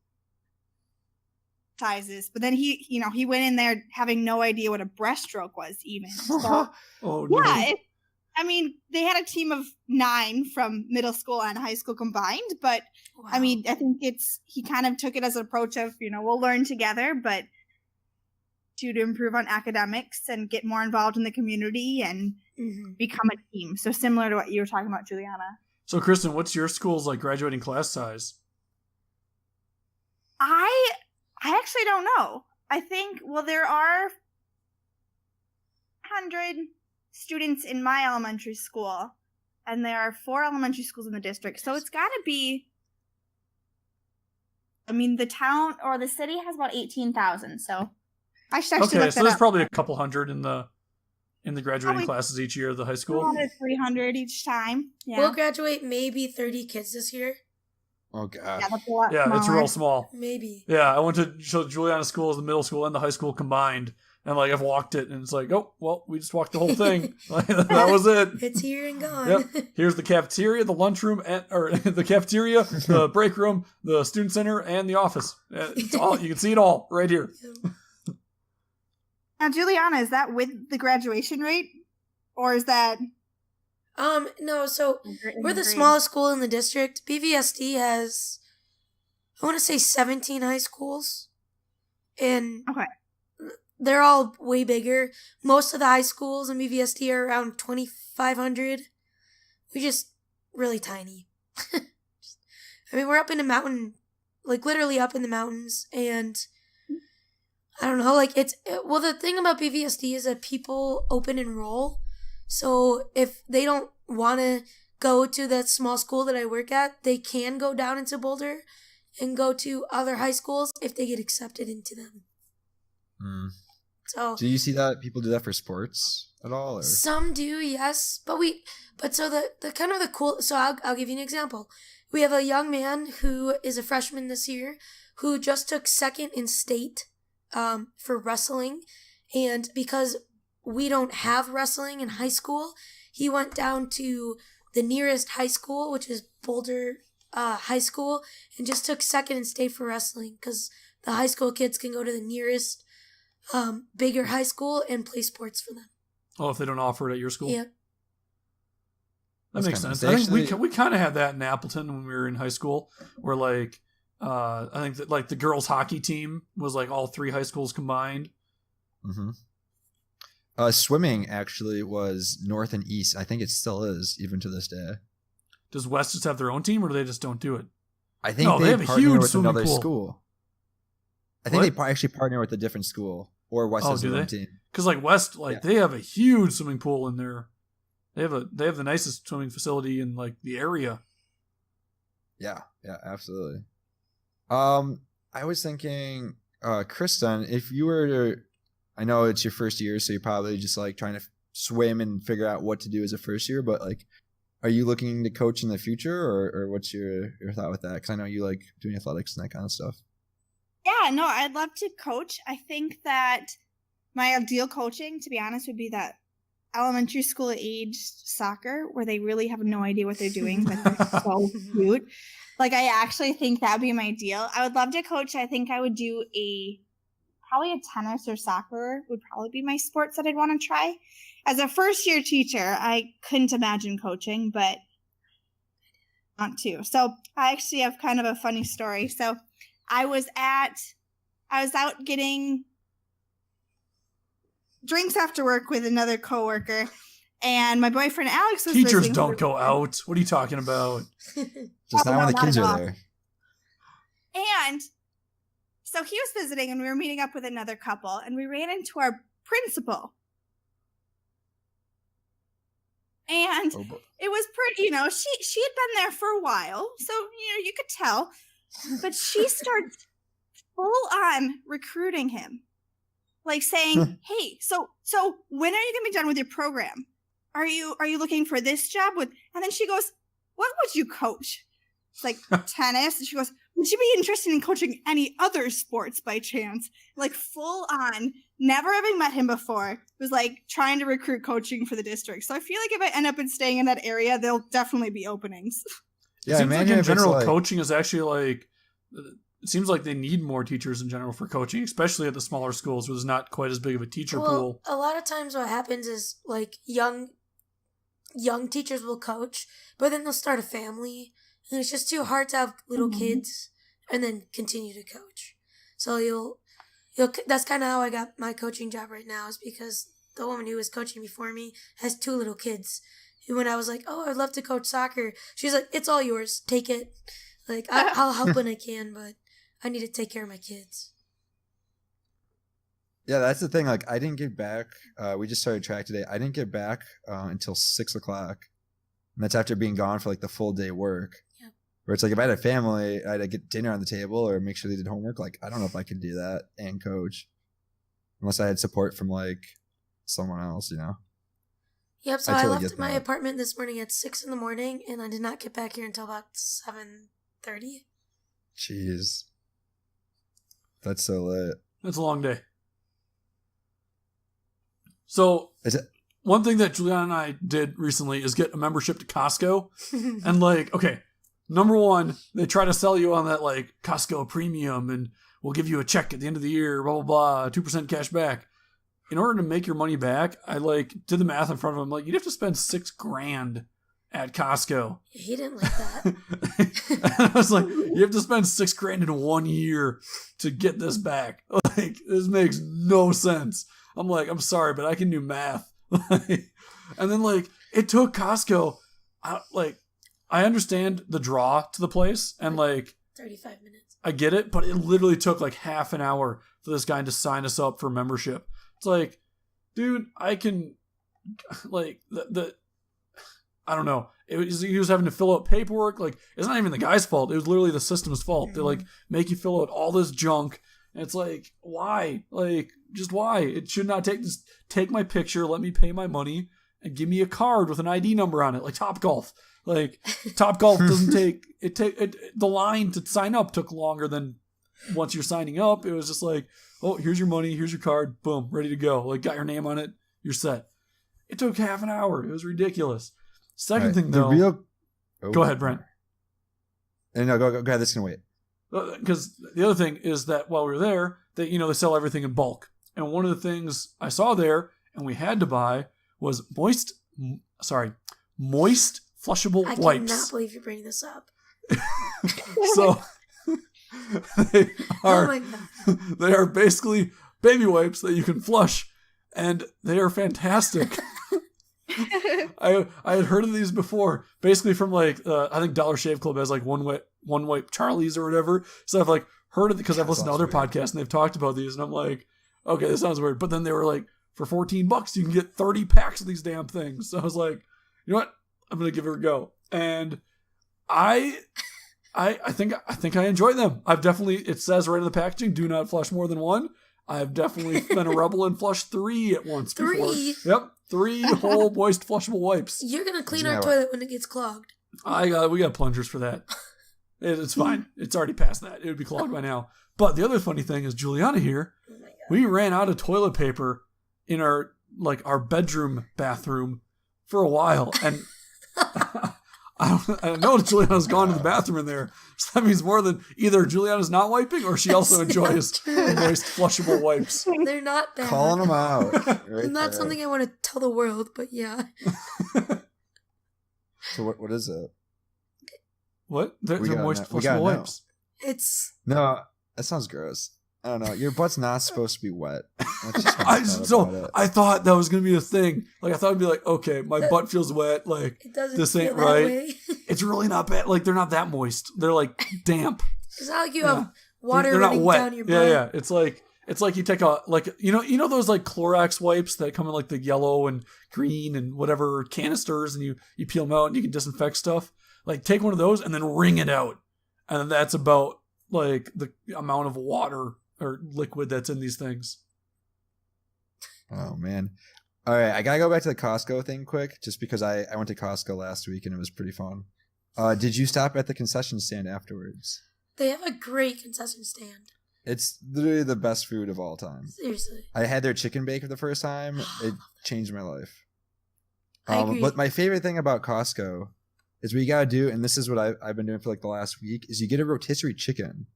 S3: sizes, but then he went in there having no idea what a breaststroke was even. So,
S2: Oh no.
S3: yeah, they had a team of 9 from middle school and high school combined, but
S5: Wow.
S3: I think he kind of took it as an approach of, we'll learn together, but to improve on academics and get more involved in the community and become a team. So similar to what you were talking about, Juliana.
S2: So Kristen, what's your school's like graduating class size?
S3: I actually don't know. I think, there are 100 students in my elementary school, and there are 4 elementary schools in the district. So it's got to be, the town or the city has about 18,000. So I should actually look
S2: so
S3: that
S2: there's
S3: up.
S2: probably a couple hundred in the graduating classes each year of the high school.
S3: 200, 300 each time. Yeah.
S5: We'll graduate maybe 30 kids this year.
S4: Oh God.
S3: Yeah, that's a lot
S2: Yeah, it's
S3: smaller.
S2: real small.
S5: Maybe.
S2: Yeah, I went to Juliana's school as the middle school and the high school combined, and like I've walked it, and it's like, oh well, we just walked the whole thing. That was it.
S5: It's here and gone.
S2: Yep. Here's the cafeteria, the lunchroom, or the cafeteria, the break room, the student center, and the office. It's all, you can see it all right here.
S3: Now, Juliana, is that with the graduation rate, or is that?
S5: No. So we're the
S3: grade?
S5: smallest school in the district. BVSD has, I want to say 17 high schools, and
S3: Okay.
S5: they're all way bigger. Most of the high schools in BVSD are around 2,500. We're just really tiny. We're up in the mountain, like literally up in the mountains, and I don't know, like the thing about BVSD is that people open enroll. So if they don't want to go to that small school that I work at, they can go down into Boulder and go to other high schools if they get accepted into them. So
S4: Do you see that people do that for sports at all? Or?
S5: some do, yes, but so the kind of the cool. So I'll give you an example. We have a young man who is a freshman this year who just took second in state for wrestling, and because we don't have wrestling in high school, he went down to the nearest high school, which is Boulder High School, and just took second in state for wrestling because the high school kids can go to the nearest bigger high school and play sports for them.
S2: Oh, if they don't offer it at your school?
S5: Yeah.
S2: That
S4: That's
S2: makes
S4: kinda
S2: sense.
S4: nice.
S2: I think
S4: Actually-
S2: we kind of had that in Appleton when we were in high school, where like I think that like the girls hockey team was like all 3 high schools combined.
S4: Mm-hmm. Swimming actually was north and east. I think it still is, even to this day.
S2: Does West just have their own team, or do they just don't do it?
S4: I think
S2: No, they
S4: they
S2: have a
S4: partner
S2: huge
S4: with
S2: swimming
S4: another
S2: pool.
S4: school. I think
S2: What?
S4: they actually partner with a different school, or West
S2: Oh,
S4: has
S2: do
S4: their own
S2: they?
S4: team.
S2: Because like West, like
S4: Yeah.
S2: they have a huge swimming pool in there. They have the nicest swimming facility in like the area.
S4: Yeah, absolutely. I was thinking, Kristen, if you were to, I know it's your first year, so you're probably just like trying to swim and figure out what to do as a first year, but like, are you looking to coach in the future, or what's your thought with that? Because I know you like doing athletics and that kind of stuff.
S3: Yeah, no, I'd love to coach. I think that my ideal coaching, to be honest, would be that elementary school age soccer where they really have no idea what they're doing, but they're so cute. Like, I actually think that'd be my deal. I would love to coach. I think I would do probably a tennis or soccer would probably be my sports that I'd want to try. As a first year teacher, I couldn't imagine coaching, but I want to. So I actually have kind of a funny story. So I was out getting drinks after work with another coworker, and my boyfriend Alex was
S2: Teachers
S3: visiting
S2: don't
S3: for-
S2: go out. What are you talking about?
S4: Just
S3: Oh,
S4: not when
S3: no,
S4: the
S3: not
S4: kids
S3: at
S4: are
S3: all.
S4: there.
S3: And so he was visiting, and we were meeting up with another couple, and we ran into our principal. And
S4: Oh, boy.
S3: it was pretty, she had been there for a while, so you could tell. But she starts full on recruiting him, like saying, "Hey, so when are you gonna be done with your program? Are you looking for this job with?" And then she goes, "What would you coach?" It's like tennis. And she goes, "Would you be interested in coaching any other sports by chance?" Like full on, never having met him before, was like trying to recruit coaching for the district. So I feel like if I end up staying in that area, there'll definitely be openings.
S2: It
S4: Yeah,
S2: seems like
S4: imagine
S2: in
S4: if it's
S2: general,
S4: like-
S2: coaching is actually like. It seems like they need more teachers in general for coaching, especially at the smaller schools where there's not quite as big of a teacher pool.
S5: A lot of times what happens is like young teachers will coach, but then they'll start a family, and it's just too hard to have little
S3: Mhm.
S5: kids and then continue to coach. So you'll that's kind of how I got my coaching job right now, is because the woman who was coaching before me has 2 little kids. And when I was like, "Oh, I'd love to coach soccer," she's like, "It's all yours. Take it. Like I'll help when I can, but I need to take care of my kids."
S4: Yeah, that's the thing. Like, I didn't get back. We just started track today. I didn't get back until 6:00, and that's after being gone for like the full day work.
S5: Yep.
S4: Where it's like if I had a family, I'd get dinner on the table or make sure they did homework. Like, I don't know if I could do that and coach, unless I had support from like someone else.
S5: Yep, so
S4: I
S5: I
S4: totally
S5: left
S4: get
S5: my
S4: that.
S5: apartment this morning at 6 in the morning, and I did not get back here until about 7:30.
S4: Jeez, that's so lit.
S2: It's a long day. So
S4: Is it?
S2: one thing that Juliana and I did recently is get a membership to Costco. And like, okay, number one, they try to sell you on that like Costco premium and we'll give you a check at the end of the year, blah, blah, blah, 2% cash back. In order to make your money back, I like did the math in front of him. Like, you'd have to spend $6,000 at Costco.
S5: He didn't like that.
S2: And I was like, you have to spend $6,000 in 1 year to get this back. Like, this makes no sense. I'm like, I'm sorry, but I can do math. And then like, it took Costco, I understand the draw to the place and like,
S5: 35 minutes.
S2: I get it, but it literally took like half an hour for this guy to sign us up for membership. It's like, dude, I can, like, I don't know. He was having to fill out paperwork. Like, it's not even the guy's fault. It was literally the system's fault. They like make you fill out all this junk. And it's like, why? Like, just why? It should not take my picture, let me pay my money, and give me a card with an ID number on it, like Topgolf. Like, Topgolf doesn't the line to sign up took longer than once you're signing up. It was just like, oh, here's your money, here's your card, boom, ready to go. Like, got your name on it, you're set. It took half an hour. It was ridiculous. Second thing, though. Go ahead, Brent.
S4: No, go ahead. This can wait.
S2: Because the other thing is that while we were there, they sell everything in bulk. And one of the things I saw there, and we had to buy, was moist flushable
S5: I
S2: wipes.
S5: cannot believe you're bringing this up.
S2: So they
S5: Oh
S2: are
S5: my god.
S2: they are basically baby wipes that you can flush, and they are fantastic. I had heard of these before, basically from like I think Dollar Shave Club has like one wipe Charlie's or whatever. So I've like heard of it because I've listened to other podcasts and they've talked about these, and I'm like, okay, this sounds weird. But then they were like, for $14 you can get 30 packs of these damn things. So I was like, you know what, I'm gonna give it a go, and I think I enjoy them. I've definitely, it says right in the packaging, do not flush more than one. I've definitely been a rebel and flushed 3 at once before.
S5: 3?
S2: Yep, 3 whole moist flushable wipes.
S5: You're gonna clean
S4: Yeah.
S5: our toilet when it gets clogged.
S2: We got plungers for that. It's fine. It's already past that. It would be clogged by now. But the other funny thing is, Juliana here,
S5: Oh my god.
S2: we ran out of toilet paper in our bedroom bathroom for a while, and I know Juliana's gone to the bathroom in there, so that means more than either Juliana's not wiping or she also
S5: That's
S2: enjoys
S5: not true.
S2: moist flushable wipes.
S5: They're not bad.
S4: Calling them out. Right
S5: Not
S4: there.
S5: something I want to tell the world, but yeah.
S4: So what is it?
S2: What? They're
S4: We gotta
S2: moist
S4: know. We gotta
S2: flushable
S4: know.
S2: wipes.
S5: It's
S4: No, that sounds gross. I don't know. Your butt's not supposed to be wet. That's just what I thought about it.
S2: I thought that was gonna be a thing. Like I thought it'd be like, okay, my butt feels wet. Like
S5: it doesn't
S2: This
S5: feel
S2: ain't
S5: that
S2: right.
S5: way.
S2: it's really not bad. Like they're not that moist. They're like damp.
S5: It's not like you
S2: Yeah.
S5: have water
S2: They're not
S5: running
S2: wet.
S5: down your butt.
S2: Yeah. It's like you take a you know those like Clorox wipes that come in like the yellow and green and whatever canisters, and you peel them out and you can disinfect stuff. Like take one of those and then wring it out, and that's about like the amount of water or liquid that's in these things.
S4: Oh man. All right, I gotta go back to the Costco thing quick, just because I went to Costco last week and it was pretty fun. Did you stop at the concession stand afterwards?
S5: They have a great concession stand.
S4: It's literally the best food of all time.
S5: Seriously.
S4: I had their chicken bake for the first time. It changed my life.
S5: I agree.
S4: But my favorite thing about Costco is what you gotta do, and this is what I've been doing for like the last week, is you get a rotisserie chicken.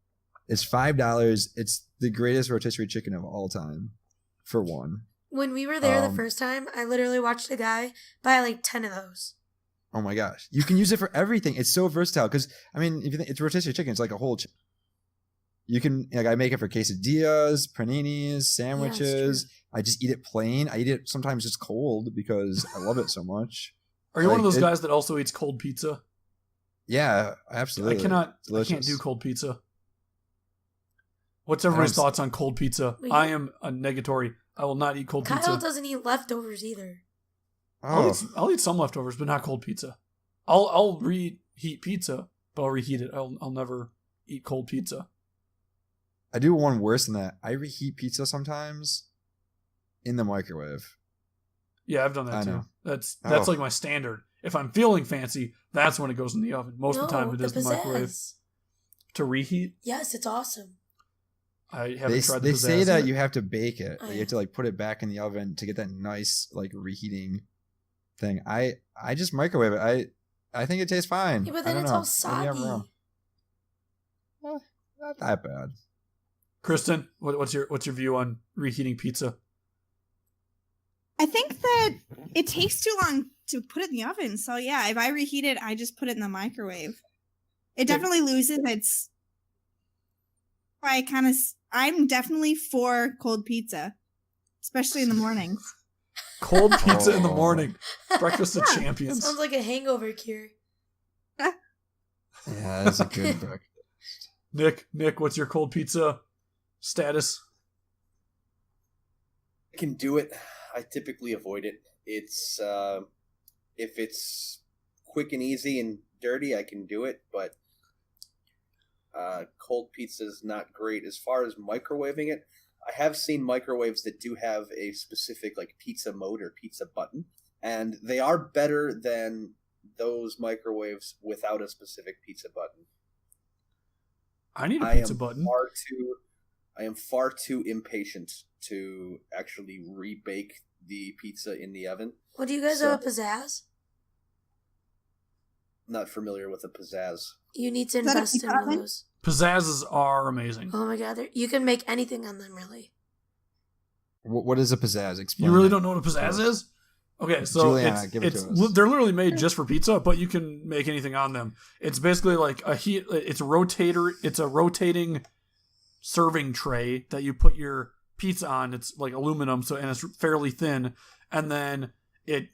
S4: It's $5. It's the greatest rotisserie chicken of all time, for one.
S5: When we were there the
S4: Um,
S5: first time, I literally watched a guy buy like 10 of those.
S4: Oh my gosh, you can use it for everything. It's so versatile because I mean, if you think it's rotisserie chicken, it's like a whole. You can I make it for quesadillas, paninis, sandwiches. I just eat it plain. I eat it sometimes just cold because I love it so much.
S2: Are you one of
S4: Like,
S2: those
S4: it-
S2: guys that also eats cold pizza?
S4: Yeah, absolutely.
S2: I can't
S4: Delicious.
S2: do cold pizza. What's everybody's
S4: don't-
S2: thoughts on cold pizza?
S5: Wait.
S2: I am a negatory. I will not eat cold
S5: Kyle
S2: pizza.
S5: doesn't eat leftovers either.
S4: Oh,
S2: I'll eat some leftovers, but not cold pizza. I'll reheat pizza, but I'll reheat it. I'll never eat cold pizza.
S4: I do one worse than that. I reheat pizza sometimes in the microwave.
S2: Yeah, I've done that
S4: I
S2: too.
S4: know.
S2: That's
S4: Oh.
S2: like my standard. If I'm feeling fancy, that's when it goes in the oven. Most of the time, it is the microwave
S5: pizzazz.
S2: to reheat.
S5: Yes, it's awesome.
S2: I haven't tried the
S4: They say
S2: pizzazz
S4: that
S2: yet.
S4: you have to bake it.
S5: Oh,
S4: Like, you
S5: yeah.
S4: have to like put it back in the oven to get that nice like reheating thing. I just microwave it. I think it tastes fine.
S5: Yeah, but
S4: I
S5: then
S4: don't
S5: it's
S4: know.
S5: all
S4: Maybe I'm
S5: soggy.
S4: wrong. Not that bad.
S2: Kristen, what's your view on reheating pizza?
S3: I think that it takes too long to put it in the oven. So yeah, if I reheat it, I just put it in the microwave. It definitely loses its. I'm definitely for cold pizza, especially in the mornings.
S2: Cold pizza in the
S4: Oh.
S2: morning. Breakfast of champions.
S5: Sounds like a hangover cure.
S4: Yeah, that's a good breakfast.
S2: Nick, what's your cold pizza status?
S1: I can do it. I typically avoid it. It's if it's quick and easy and dirty, I can do it. But cold pizza is not great. As far as microwaving it, I have seen microwaves that do have a specific like pizza mode or pizza button, and they are better than those microwaves without a specific pizza button.
S2: I need a
S1: I
S2: pizza
S1: am
S2: button.
S1: I am far too impatient to actually rebake the pizza in the oven.
S5: What do you guys
S1: So-
S5: have a pizzazz?
S1: Not familiar with a pizzazz.
S5: You need to
S3: Is that a
S5: invest in
S3: pizza
S5: one of
S3: oven?
S5: those.
S2: Pizzazzes are amazing.
S5: Oh my god, you can make anything on them, really.
S4: What is a pizzazz? Explain.
S2: You really
S4: that.
S2: don't know what a pizzazz is? Okay, so
S4: Juliana, give it to us.
S2: they're literally made just for pizza, but you can make anything on them. It's basically like a heat. It's a rotating serving tray that you put your pizza on. It's like aluminum, and it's fairly thin, and then it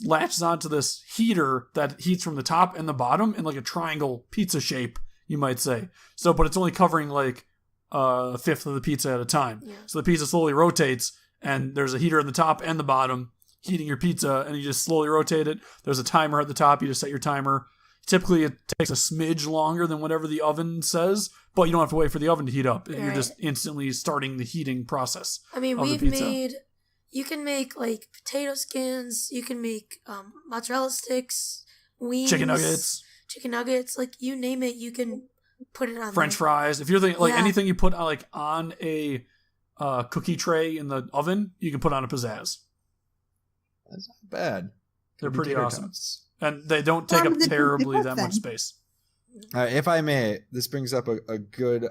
S2: latches onto this heater that heats from the top and the bottom in like a triangle pizza shape, you might say. So, but it's only covering like a fifth of the pizza at a time.
S5: Yeah.
S2: So the pizza slowly rotates, and there's a heater in the top and the bottom heating your pizza, and you just slowly rotate it. There's a timer at the top. You just set your timer. Typically, it takes a smidge longer than whatever the oven says, but you don't have to wait for the oven to heat up. You're just instantly starting the heating process.
S5: I mean,
S2: of the pizza.
S5: you can make like potato skins, you can make mozzarella sticks, wings,
S2: Chicken nuggets.
S5: like you name it, you can put it on
S2: French
S5: there.
S2: fries. If you're thinking like
S5: Yeah.
S2: anything you put on a cookie tray in the oven, you can put on a pizzazz.
S4: That's not bad.
S2: They're
S4: Could be
S2: pretty
S4: tater
S2: awesome.
S4: tots.
S2: And they don't take up
S3: Sounds
S2: terribly that
S3: good.
S2: much space.
S4: All right, if I may, this brings up a good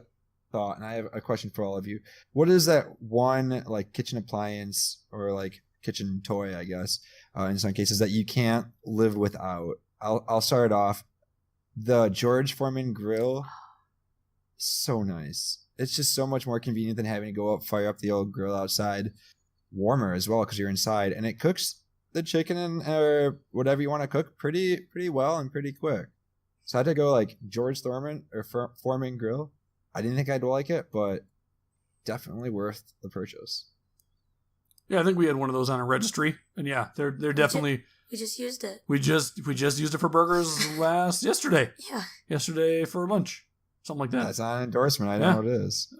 S4: thought, and I have a question for all of you. What is that one like kitchen appliance or like kitchen toy, I guess, in some cases that you can't live without? I'll start off. The George Foreman grill, so nice. It's just so much more convenient than having to go fire up the old grill outside. Warmer as well because you're inside, and it cooks the chicken or whatever you want to cook pretty well and pretty quick. So I had to go like George Foreman grill. I didn't think I'd like it, but definitely worth the purchase.
S2: Yeah, I think we had one of those on a registry, and yeah, they're definitely.
S5: We just used it.
S2: We just used it for burgers
S5: Yeah.
S2: yesterday for lunch, something like that.
S4: That's not an endorsement. I
S2: Yeah.
S4: know it is.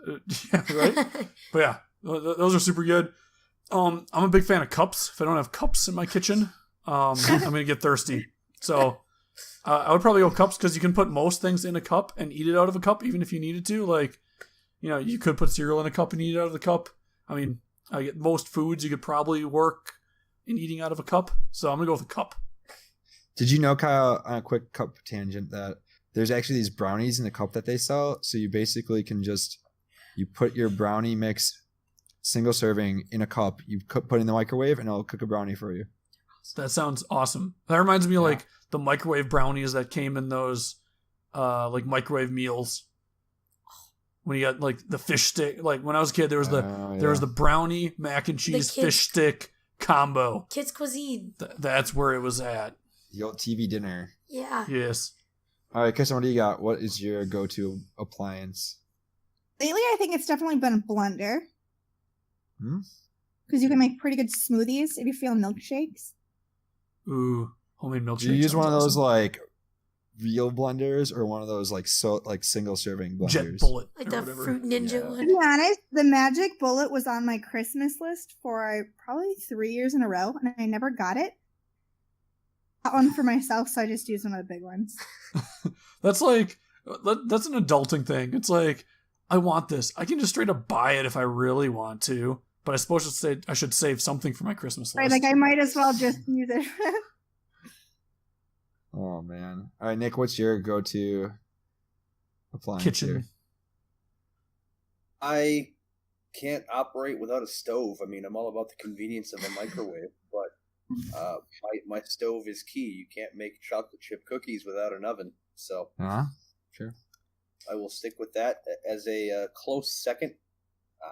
S2: Yeah, right. But yeah, those are super good. I'm a big fan of cups. If I don't have cups in my kitchen, I'm gonna get thirsty. So I would probably go cups because you can put most things in a cup and eat it out of a cup, even if you needed to. Like, you could put cereal in a cup and eat it out of the cup. I mean, I get most foods you could probably work in eating out of a cup. So I'm gonna go with a cup.
S4: Did you know, Kyle, on a quick cup tangent, that there's actually these brownies in the cup that they sell? So you basically can you put your brownie mix, single serving, in a cup, you put in the microwave, and it'll cook a brownie for you.
S2: That sounds awesome. That reminds me of like the microwave brownies that came in those like microwave meals. When you got like the fish stick, like when I was a kid, there was the brownie mac and cheese fish stick combo.
S5: Kids cuisine.
S2: That's where it was at.
S4: The old TV dinner.
S5: Yeah.
S2: Yes.
S4: All right, Kirsten, what do you got? What is your go-to appliance?
S3: Lately, I think it's definitely been a blender. Because you can make pretty good smoothies if you're feeling milkshakes.
S2: Ooh, homemade milkshake.
S4: Do you use one of those
S2: awesome.
S4: like real blenders or one of those like single serving blenders?
S2: Jet Bullet,
S5: Like
S2: or
S5: the
S2: whatever.
S5: Fruit Ninja
S4: Yeah.
S3: To
S5: one.
S3: be honest, the Magic Bullet was on my Christmas list for probably 3 years in a row, and I never got it. Got one for myself, so I just used one of the big ones.
S2: That's like that's an adulting thing. It's like, I want this. I can just straight up buy it if I really want to, but I suppose I should save something for my Christmas list.
S3: Right, like I might as well just use it.
S4: Oh man! All right, Nick, what's your go-to appliance?
S2: Kitchen.
S4: Here?
S1: I can't operate without a stove. I mean, I'm all about the convenience of a microwave, but my stove is key. You can't make chocolate chip cookies without an oven, so
S4: Sure.
S1: I will stick with that. As a close second,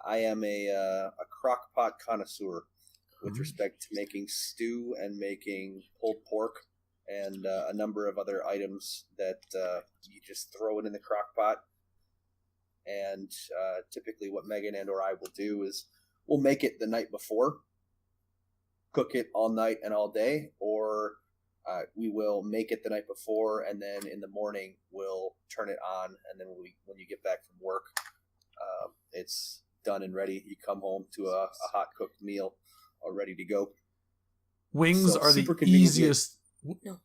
S1: I am a crock pot connoisseur with respect to making stew and making pulled pork and a number of other items that you just throw it in the crock pot. And typically what Megan and or I will do is we'll make it the night before, cook it all night and all day, or we will make it the night before, and then in the morning we'll turn it on, and then when you get back from work, it's done and ready. You come home to a hot cooked meal all ready to go.
S2: Wings
S1: So,
S2: are the
S1: super convenient.
S2: easiest.
S5: No.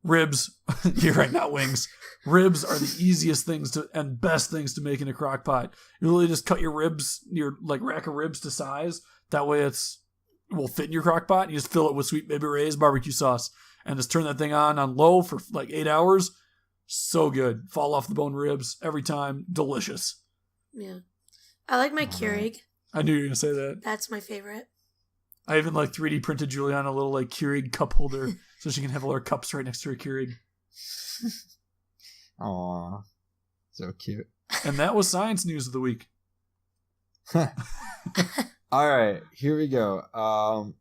S2: Ribs. You're right, not wings. Ribs are the easiest things and best things to make in a crock pot. You literally just cut your ribs, your like rack of ribs to size. That way it will fit in your crock pot. You just fill it with Sweet Baby Ray's barbecue sauce and just turn that thing on low for like 8 hours. So good. Fall off the bone ribs every time. Delicious.
S5: Yeah. I like my Keurig.
S2: I knew you were going to say that.
S5: That's my favorite.
S2: I even like 3D printed Juliana a little like Keurig cup holder so she can have all her cups right next to her Keurig.
S4: Aw, so cute.
S2: And that was science news of the week.
S4: All right, here we go.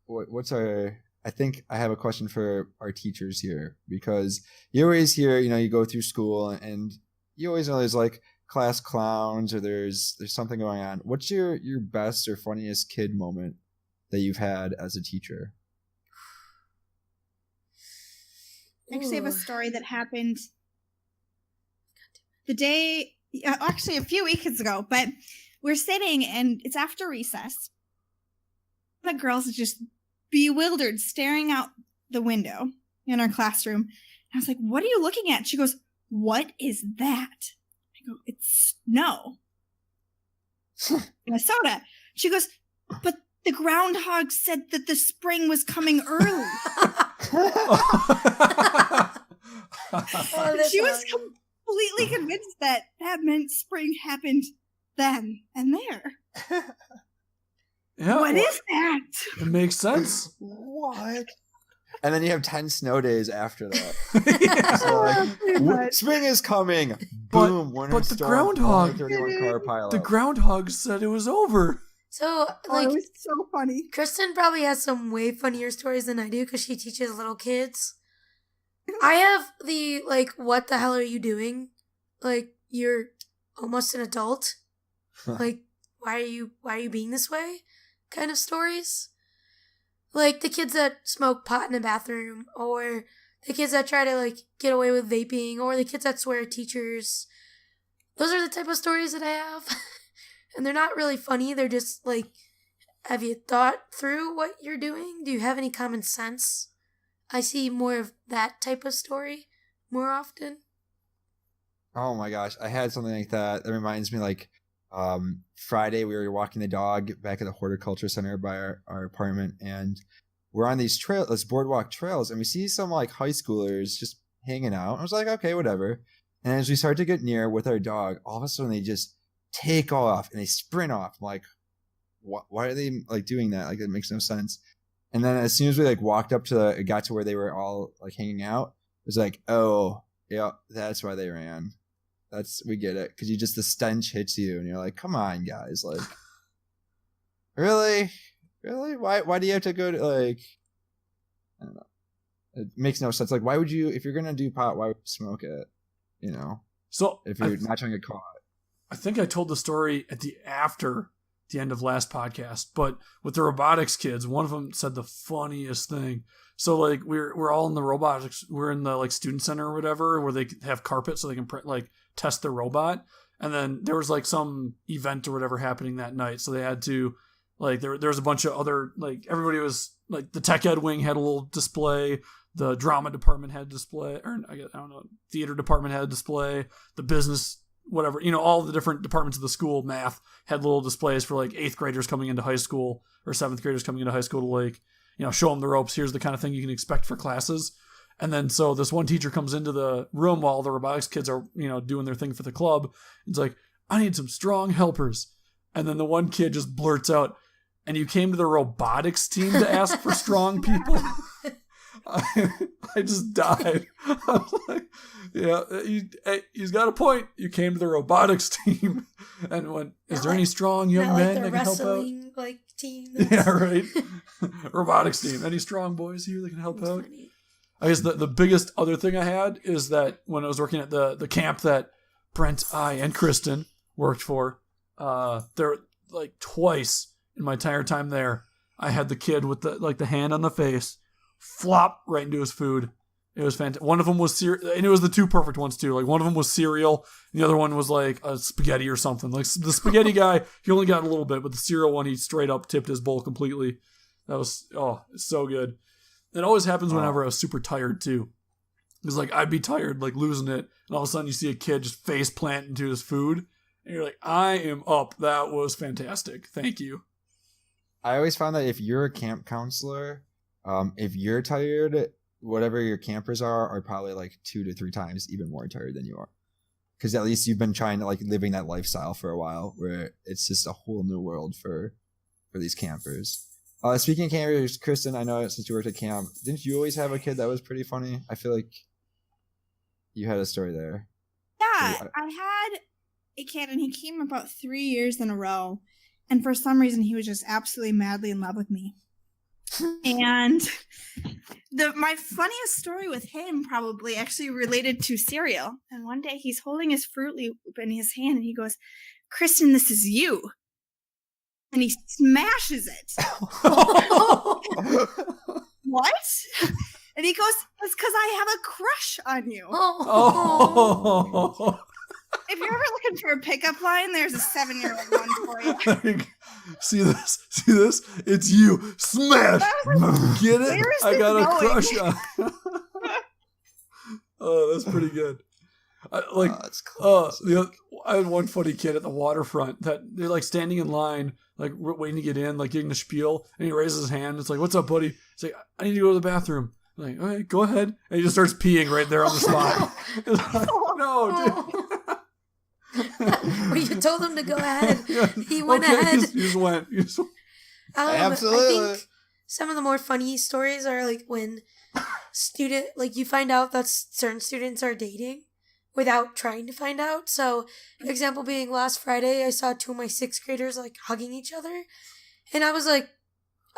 S4: What's our? I think I have a question for our teachers here, because you always hear, you go through school and you always know there's like class clowns or there's something going on. What's your best or funniest kid moment that you've had as a teacher?
S3: I actually have a story that happened the day, actually a few weeks ago, but we're sitting and it's after recess. The girls are just bewildered, staring out the window in our classroom. And I was like, what are you looking at? She goes, what is that? I go, it's snow. Minnesota. She goes, but the groundhog said that the spring was coming early. She was completely convinced that meant spring happened then and there.
S2: Yeah,
S3: What is that?
S2: It makes sense.
S4: What? And then you have 10 snow days after that.
S2: Yeah.
S4: So like, spring is coming.
S2: But-
S4: Boom. Winter
S2: but the
S4: storm,
S2: groundhog-
S4: 31 car pileup.
S2: The groundhog said it was over.
S5: So,
S3: Oh,
S5: like,
S3: it was so funny.
S5: Kristen probably has some way funnier stories than I do because she teaches little kids. I have the, like, what the hell are you doing? Like, you're almost an adult. Like, why are you being this way? Kind of stories. Like, the kids that smoke pot in the bathroom, or the kids that try to, like, get away with vaping, or the kids that swear at teachers. Those are the type of stories that I have. And they're not really funny. They're just, like, have you thought through what you're doing? Do you have any common sense? I see more of that type of story more often.
S4: Oh my gosh, I had something like that. That reminds me, like, Friday we were walking the dog back at the horticulture center by our apartment, and we're on these boardwalk trails, and we see some like high schoolers just hanging out. I was like, okay, whatever. And as we start to get near with our dog, all of a sudden they just take off and they sprint off. I'm like, why are they like doing that? Like, it makes no sense. And then as soon as we like walked up to got to where they were all like hanging out, it was like, oh yeah, that's why they ran. We get it, because the stench hits you and you're like, come on guys, like, really why do you have to go to, like, I don't know, it makes no sense. Like, why would you, if you're gonna do pot, why would you smoke it,
S2: So
S4: if you're not trying to get caught?
S2: I think I told the story after the end of last podcast, but with the robotics kids, one of them said the funniest thing. So like we're all in the robotics, we're in the like student center or whatever, where they have carpet so they can like test their robot. And then there was like some event or whatever happening that night, so they had to like there was a bunch of other, like, everybody was like, the tech ed wing had a little display, the drama department had a display, or I don't know, theater department had a display, the business whatever, all the different departments of the school, math, had little displays for like 8th graders coming into high school or 7th graders coming into high school to like, show them the ropes. Here's the kind of thing you can expect for classes. And then so this one teacher comes into the room while the robotics kids are, doing their thing for the club. It's like, I need some strong helpers. And then the one kid just blurts out, and you came to the robotics team to ask for strong people? I just died. I was like, yeah, he's got a point. You came to the robotics team and went, is there any strong young men that can help out?
S5: Like, team.
S2: Yeah, right. Robotics team. Any strong boys here that can help out? Funny. I guess the biggest other thing I had is that when I was working at the camp that Brent, I, and Kristen worked for, there like twice in my entire time there, I had the kid with the hand on the face flop right into his food. It was fantastic. One of them was cereal, and it was the two perfect ones too. Like, one of them was cereal, and the other one was like a spaghetti or something. Like, the spaghetti guy, he only got a little bit, but the cereal one, he straight up tipped his bowl completely. That was, it's so good. It always happens whenever I was super tired too. Because like, I'd be tired, like losing it, and all of a sudden you see a kid just face plant into his food, and you're like, I am up. That was fantastic. Thank you.
S4: I always found that if you're a camp counselor, if you're tired, whatever your campers are probably like 2 to 3 times even more tired than you are. Because at least you've been trying to like living that lifestyle for a while, where it's just a whole new world for these campers. Speaking of campers, Kristen, I know since you worked at camp, didn't you always have a kid that was pretty funny? I feel like you had a story there.
S3: Yeah, I had a kid, and he came about 3 years in a row, and for some reason, he was just absolutely madly in love with me. And my funniest story with him probably actually related to cereal. And one day he's holding his Fruit Loop in his hand, and he goes, "Kristen, this is you." And he smashes it. What? And he goes, "It's because I have a crush on you."
S2: Oh.
S3: If you're ever looking for a pickup line, there's a 7-year-old one for you.
S2: See this? It's you. Smash. Get it?
S3: Where is
S2: I
S3: this
S2: got a
S3: going?
S2: crush on. Oh, that's pretty good.
S4: That's classic.
S2: I had one funny kid at the waterfront that they're like standing in line, like waiting to get in, like getting the spiel, and he raises his hand. It's like, "What's up, buddy?" He's like, "I need to go to the bathroom." I'm like, "All right, go ahead," and he just starts peeing right there on the spot. Like, no, dude.
S5: Well, you told him to go ahead.
S2: Yeah.
S5: He went
S2: Okay,
S5: ahead.
S2: He just went.
S4: Absolutely.
S5: I think some of the more funny stories are like when you find out that certain students are dating without trying to find out. So, example being last Friday, I saw 2 of my 6th graders like hugging each other, and I was like,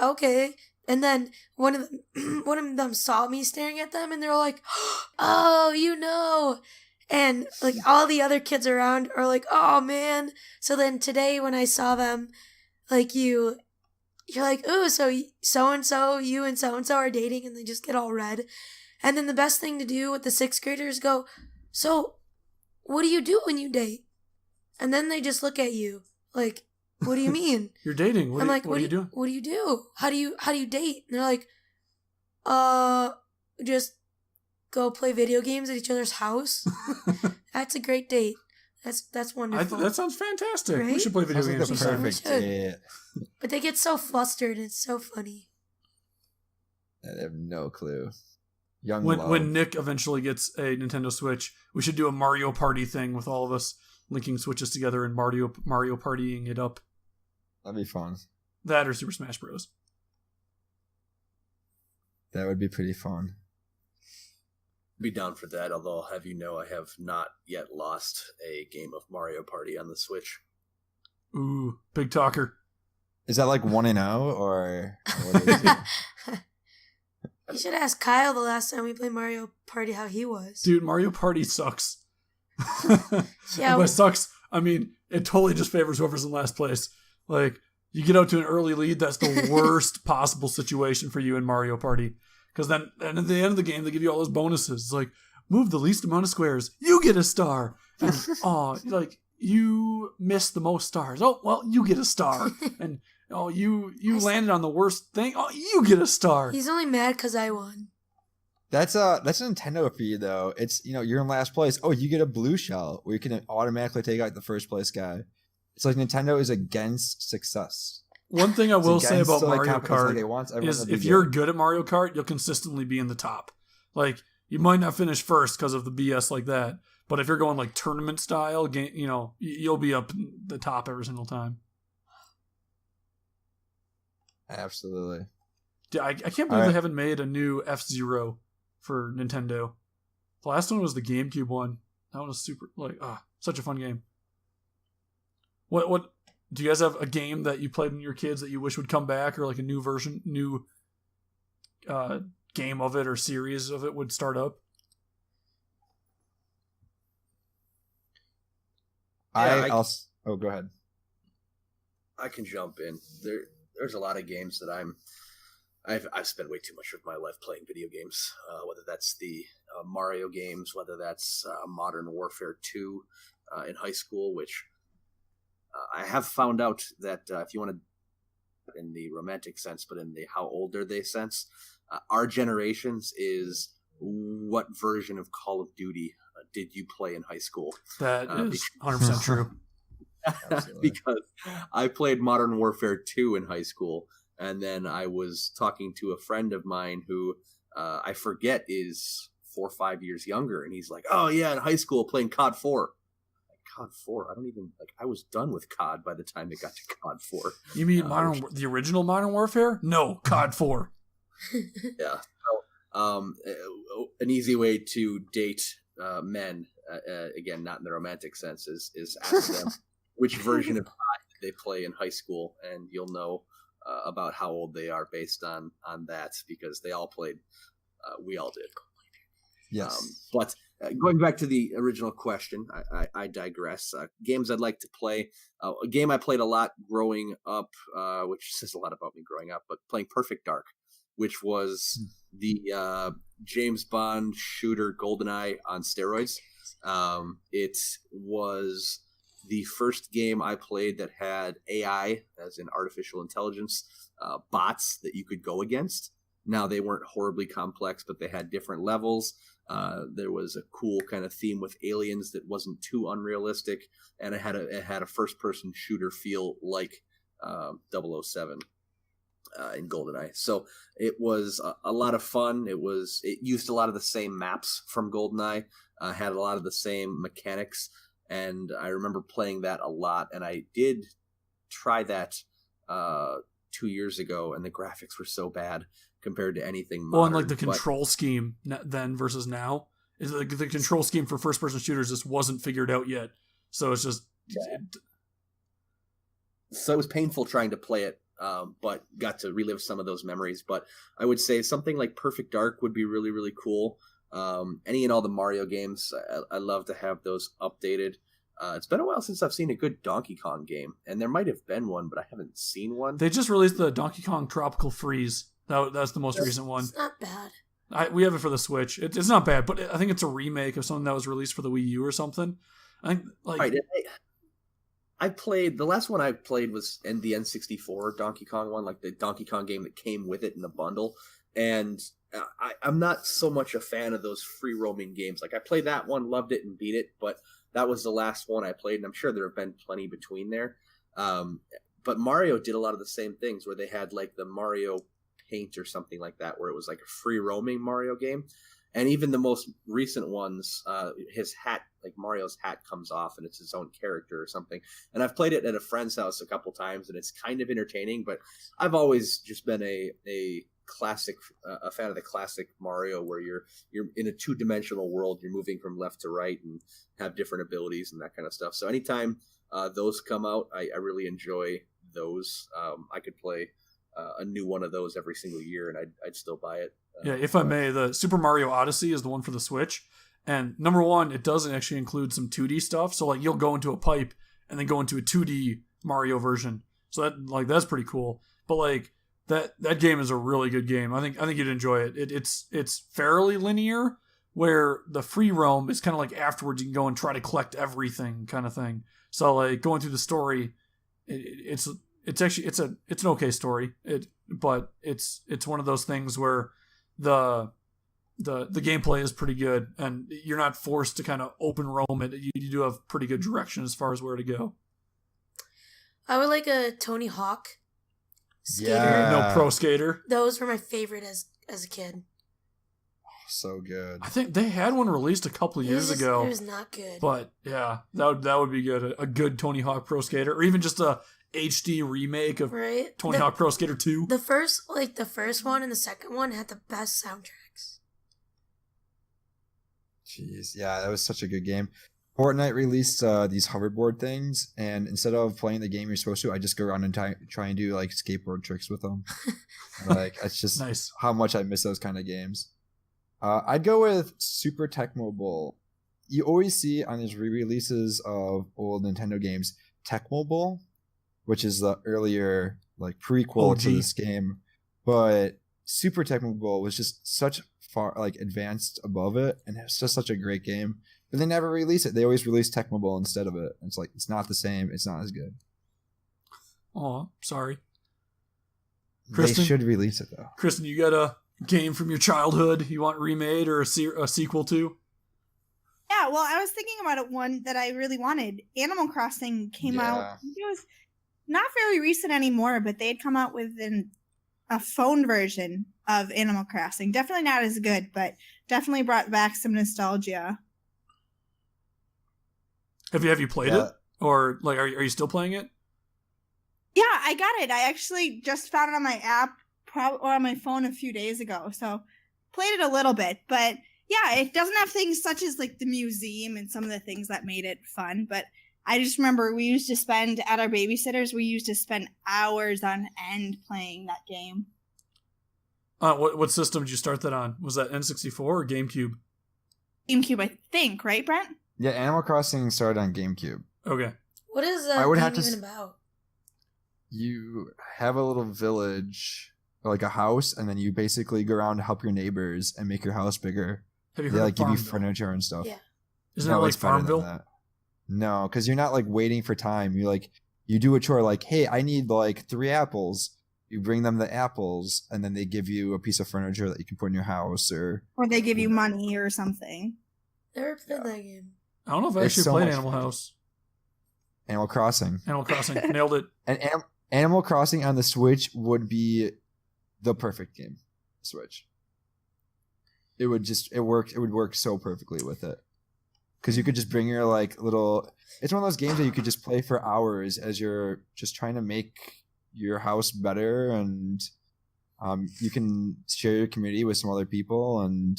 S5: okay. And then one of them saw me staring at them, and they're like, "Oh, you know." And like all the other kids around are like, "Oh man." So then today when I saw them, like you're like, "Oh, so and so, you and so are dating," and they just get all red. And then the best thing to do with the 6th graders go, "So, what do you do when you date?" And then they just look at you like, "What do you mean?"
S2: You're dating.
S5: I'm like,
S2: what are you doing?
S5: "What do you do? How do you date?" And they're like, just go play video games at each other's house." That's a great date. That's wonderful.
S2: That sounds fantastic. We
S5: Right?
S2: should play video
S4: Sounds like
S2: games
S4: the
S2: sometime.
S4: perfect
S5: We should.
S4: date.
S5: But they get so flustered. And it's so funny.
S4: I have no clue. Young
S2: When
S4: love.
S2: when Nick eventually gets a Nintendo Switch, we should do a Mario Party thing with all of us linking Switches together and Mario Partying it up.
S4: That'd be fun.
S2: That or Super Smash Bros.
S4: That would be pretty fun.
S1: Be down for that, although I'll have you know I have not yet lost a game of Mario Party on the Switch.
S2: Ooh, big talker.
S4: Is that like 1-0 or what is it?
S5: You should ask Kyle the last time we played Mario Party how he was.
S2: Dude, Mario Party sucks.
S5: Yeah.
S2: And by sucks, I mean, it totally just favors whoever's in last place. Like, you get out to an early lead, that's the worst possible situation for you in Mario Party. Because then at the end of the game, they give you all those bonuses. It's like, move the least amount of squares, you get a star. And, like, you missed the most stars. Oh, well, you get a star. And, you landed on the worst thing. Oh, you get a star.
S5: He's only mad because I won.
S4: That's a Nintendo for you though. It's you're in last place. Oh, you get a blue shell where you can automatically take out the first place guy. It's like Nintendo is against success.
S2: One thing I
S4: It's
S2: will say
S4: against,
S2: about
S4: like,
S2: Mario
S4: companies, like,
S2: Kart
S4: it wants everyone
S2: is
S4: to be
S2: if you're
S4: good.
S2: good at Mario Kart, you'll consistently be in the top. Like, you might not finish first because of the BS like that, but if you're going like tournament style game, you'll be up the top every single time.
S4: Absolutely.
S2: Yeah, I can't believe
S4: All right.
S2: they haven't made a new F-Zero for Nintendo. The last one was the GameCube one. That one was super, such a fun game. What do you guys have a game that you played when you were kids that you wish would come back, or like a new game of it or series of it would start up?
S1: Yeah,
S4: go ahead.
S1: I can jump in. There's a lot of games that I've spent way too much of my life playing video games. Whether that's the Mario games, whether that's Modern Warfare 2 in high school, which I have found out that if you want to, in the romantic sense, but in the how old are they sense, our generations is what version of Call of Duty did you play in high school?
S2: That is 100% true.
S1: Because I played Modern Warfare 2 in high school, and then I was talking to a friend of mine who I forget is 4 or 5 years younger, and he's like, "Oh yeah, in high school playing COD 4." COD 4. I don't even I was done with COD by the time it got to COD 4.
S2: You mean the original Modern Warfare? No, COD 4.
S1: Yeah. So, an easy way to date men, again, not in the romantic sense, is ask them which version of COD they play in high school, and you'll know about how old they are based on that, because they all played. We all did.
S4: Yes.
S1: But going back to the original question, I digress. Games I'd like to play. A game I played a lot growing up, which says a lot about me growing up, but playing Perfect Dark, which was the James Bond shooter GoldenEye on steroids. It was the first game I played that had AI, as in artificial intelligence, bots that you could go against. Now, they weren't horribly complex, but they had different levels. There was a cool kind of theme with aliens that wasn't too unrealistic, and it had a first-person shooter feel like 007 in GoldenEye. So it was a lot of fun. It used a lot of the same maps from GoldenEye, had a lot of the same mechanics, and I remember playing that a lot. And I did try that 2 years ago, and the graphics were so bad compared to anything modern.
S2: Well, and like the control scheme then versus now is like the control scheme for first-person shooters just wasn't figured out yet. So it's just
S1: so it was painful trying to play it, but got to relive some of those memories. But I would say something like Perfect Dark would be really, really cool. Any and all the Mario games, I love to have those updated. It's been a while since I've seen a good Donkey Kong game, and there might have been one, but I haven't seen one.
S2: They just released the Donkey Kong Tropical Freeze. That's the most recent one.
S5: It's not bad.
S2: We have it for the Switch. It's not bad, but I think it's a remake of something that was released for the Wii U or something. I think I played, the last one I played was the N64 Donkey Kong one, like the Donkey Kong game that came with it in the bundle. And I'm not so much a fan of those free roaming games. Like I played that one, loved it, and beat it, but that was the last one I played, and I'm sure there have been plenty between there. But Mario did a lot of the same things, where they had like the Mario Paint or something like that, where it was like a free roaming Mario game. And even the most recent ones, his hat, like Mario's hat, comes off and it's his own character or something. And I've played it at a friend's house a couple times, and it's kind of entertaining. But I've always just been a classic, a fan of the classic Mario, where you're in a 2-dimensional world, you're moving from left to right and have different abilities and that kind of stuff. So anytime those come out, I really enjoy those. I could play a new one of those every single year, and I'd still buy it. Yeah, if I may, the Super Mario Odyssey is the one for the Switch. And number one, it doesn't actually include some 2D stuff. So like you'll go into a pipe and then go into a 2D Mario version. So that's pretty cool. But like that game is a really good game. I think you'd enjoy it. It's fairly linear, where the free roam is kind of like afterwards you can go and try to collect everything kind of thing. So like going through the story, it's an okay story. But it's one of those things where the gameplay is pretty good, and you're not forced to kind of open roam it. You do have pretty good direction as far as where to go.
S5: I would like a Tony Hawk skater.
S4: Yeah.
S2: No pro skater.
S5: Those were my favorite as a kid.
S4: So good.
S2: I think they had one released a couple of years ago.
S5: It was not good.
S2: But yeah, that would be good. A good Tony Hawk Pro Skater, or even just a HD remake of Tony Hawk Pro Skater 2.
S5: The first one and the second one had the best soundtracks.
S4: Jeez, yeah, that was such a good game. Fortnite released these hoverboard things, and instead of playing the game you're supposed to, I just go around and try and do like skateboard tricks with them. Like it's just
S2: nice.
S4: How much I miss those kind of games. I'd go with Super Tecmo Bowl. You always see on these re-releases of old Nintendo games Tecmo Bowl, which is the earlier like prequel to this game, but Super Tecmo Bowl was just such far like advanced above it, and it's just such a great game. But they never release it. They always release Tecmo Bowl instead of it. It's like it's not the same. It's not as good.
S2: Oh, sorry.
S4: Kristen? They should release it though.
S2: Kristen, you got a game from your childhood you want remade or a sequel to?
S3: Yeah, well, I was thinking about one that I really wanted. Animal Crossing came out. It was not very recent anymore, but they had come out with a phone version of Animal Crossing. Definitely not as good, but definitely brought back some nostalgia.
S2: Have you played
S4: Yeah.
S2: it? Or like are you still playing it?
S3: Yeah, I got it. I actually just found it on my app or on my phone a few days ago. So played it a little bit, but yeah, it doesn't have things such as like the museum and some of the things that made it fun. But I just remember we used to spend at our babysitters, we used to spend hours on end playing that game.
S2: What system did you start that on? Was that N64 or GameCube?
S3: GameCube, I think, right, Brent?
S4: Yeah, Animal Crossing started on GameCube.
S2: Okay.
S5: What is
S4: I
S5: that
S4: would
S5: game
S4: have to
S5: even about?
S4: You have a little village, or like a house, and then you basically go around to help your neighbors and make your house bigger.
S2: Have you
S4: They
S2: heard
S4: like
S2: of
S4: give you
S2: Farmville?
S4: furniture and stuff.
S5: Yeah.
S2: Isn't that like
S4: it's better than
S2: Farmville?
S4: that. No, because you're not like waiting for time. You do a chore like, hey, I need like 3 apples. You bring them the apples, and then they give you a piece of furniture that you can put in your house, or
S3: Or they give you money or something.
S5: Never played that game.
S2: I don't know if I
S4: It's
S2: actually
S4: so
S2: played
S4: much
S2: Animal
S4: fun.
S2: House.
S4: Animal Crossing.
S2: Animal Crossing. Nailed it.
S4: And Animal Crossing on the Switch would be the perfect game. Switch. It would work so perfectly with it. Because you could just bring your like little. It's one of those games that you could just play for hours as you're just trying to make your house better, and you can share your community with some other people, and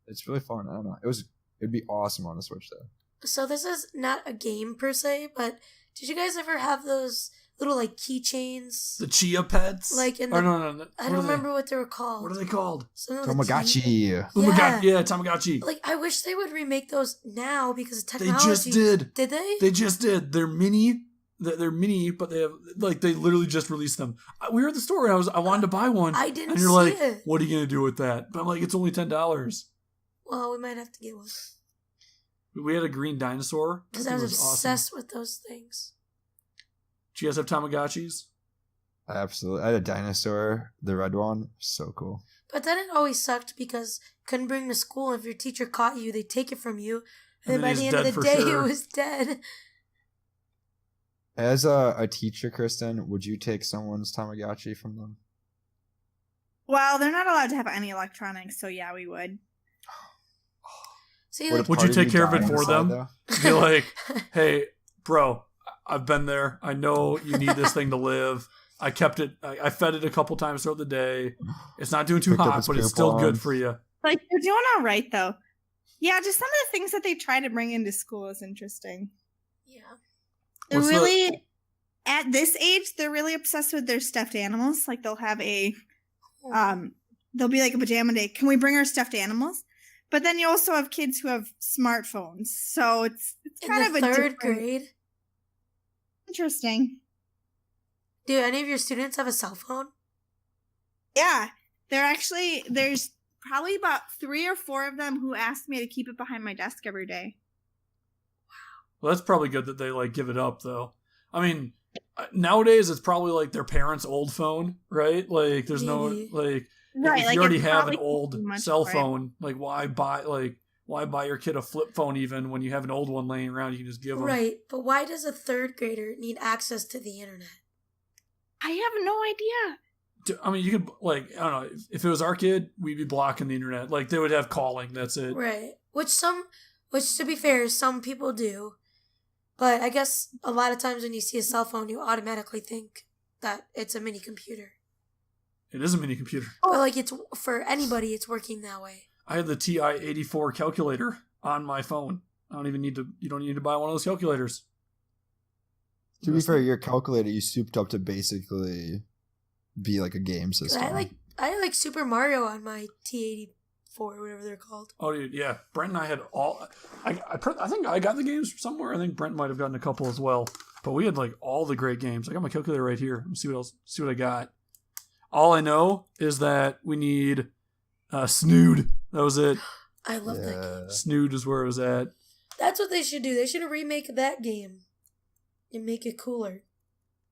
S4: it's really fun. I don't know. It'd be awesome on the Switch though.
S5: So this is not a game per se, but did you guys ever have those little like keychains?
S2: The Chia Pets?
S5: Like in
S2: Or
S5: the-
S2: no.
S5: I don't remember what they were called.
S2: What are they called?
S5: Something with a T.
S4: Tamagotchi.
S2: Oh my god, yeah, Tamagotchi.
S5: Like I wish they would remake those now because of
S2: They
S5: technology.
S2: just did.
S5: Did they?
S2: They just did. They're mini. They're mini, but they have like they literally just released them. We were at the store and I wanted to buy one.
S5: I didn't
S2: and you're
S5: see
S2: like,
S5: it.
S2: what are you gonna do with that? But I'm like, it's only $10.
S5: Well, we might have to get one
S2: We had a green dinosaur.
S5: because
S2: That
S5: I
S2: thing
S5: was
S2: awesome.
S5: obsessed with those things.
S2: Do you guys have Tamagotchis?
S4: Absolutely. I had a dinosaur, the red one. So cool.
S5: But then it always sucked because couldn't bring to school. If your teacher caught you, they'd take it from you, and
S2: And
S5: then by
S2: then
S5: the
S2: he's
S5: end of
S2: dead
S5: the
S2: for
S5: day,
S2: sure.
S5: it was dead.
S4: As a teacher, Kristen, would you take someone's Tamagotchi from them?
S3: Well, they're not allowed to have any electronics, so yeah, we would.
S5: See,
S4: Would
S5: like,
S4: a
S2: Would
S4: part
S2: you
S4: of
S2: take care of
S4: die
S2: it
S4: on the
S2: for
S4: side,
S2: them?
S4: though?
S2: Be like, hey, bro, I've been there. I know you need this thing to live. I kept it. I fed it a couple times throughout the day. It's not doing too
S4: Picked up
S2: hot,
S4: its
S2: but it's still good
S4: coupons.
S2: for you.
S3: Like, they're doing all right, though. Yeah, just some of the things that they try to bring into school is interesting.
S5: yeah.
S3: They're
S2: What's the-
S3: really, at this age, they're really obsessed with their stuffed animals. Like, they'll have they'll be like a pajama day. Can we bring our stuffed animals? But then you also have kids who have smartphones. So it's
S5: In
S3: kind of
S5: the
S3: a
S5: third
S3: different-
S5: grade,
S3: Interesting.
S5: do any of your students have a cell phone?
S3: Yeah. There's probably about 3 or 4 of them who asked me to keep it behind my desk every day.
S2: Well, that's probably good that they like give it up, though. I mean, nowadays it's probably like their parents' old phone, right? Like, there's
S5: Maybe.
S2: no like.
S3: Right,
S2: If
S3: like,
S2: you already
S3: it
S2: have an
S3: probably
S2: old
S3: too much
S2: cell
S3: for it.
S2: phone, like why buy your kid a flip phone even when you have an old one laying around you can just give them?
S5: Right, but why does a third grader need access to the internet?
S3: I have no idea.
S2: I mean, you could like I don't know if it was our kid, we'd be blocking the internet. Like they would have calling. That's it.
S5: Right, which to be fair, some people do. But I guess a lot of times when you see a cell phone, you automatically think that it's a mini computer.
S2: It is a mini computer.
S5: But like it's for anybody, it's working that way.
S2: I had the TI-84 calculator on my phone. I don't even need to. You don't need to buy one of those calculators.
S4: To be fair, your calculator you souped up to basically be like a game
S5: 'Cause
S4: system.
S5: I like Super Mario on my T84, whatever they're called.
S2: Oh, dude, yeah. Brent and I had all. I think I got the games from somewhere. I think Brent might have gotten a couple as well. But we had like all the great games. I got my calculator right here. Let me see what else. See what I got. All I know is that we need Snood. That was it.
S5: I love that game.
S2: Snood is where it was at.
S5: That's what they should do. They should remake that game and make it cooler.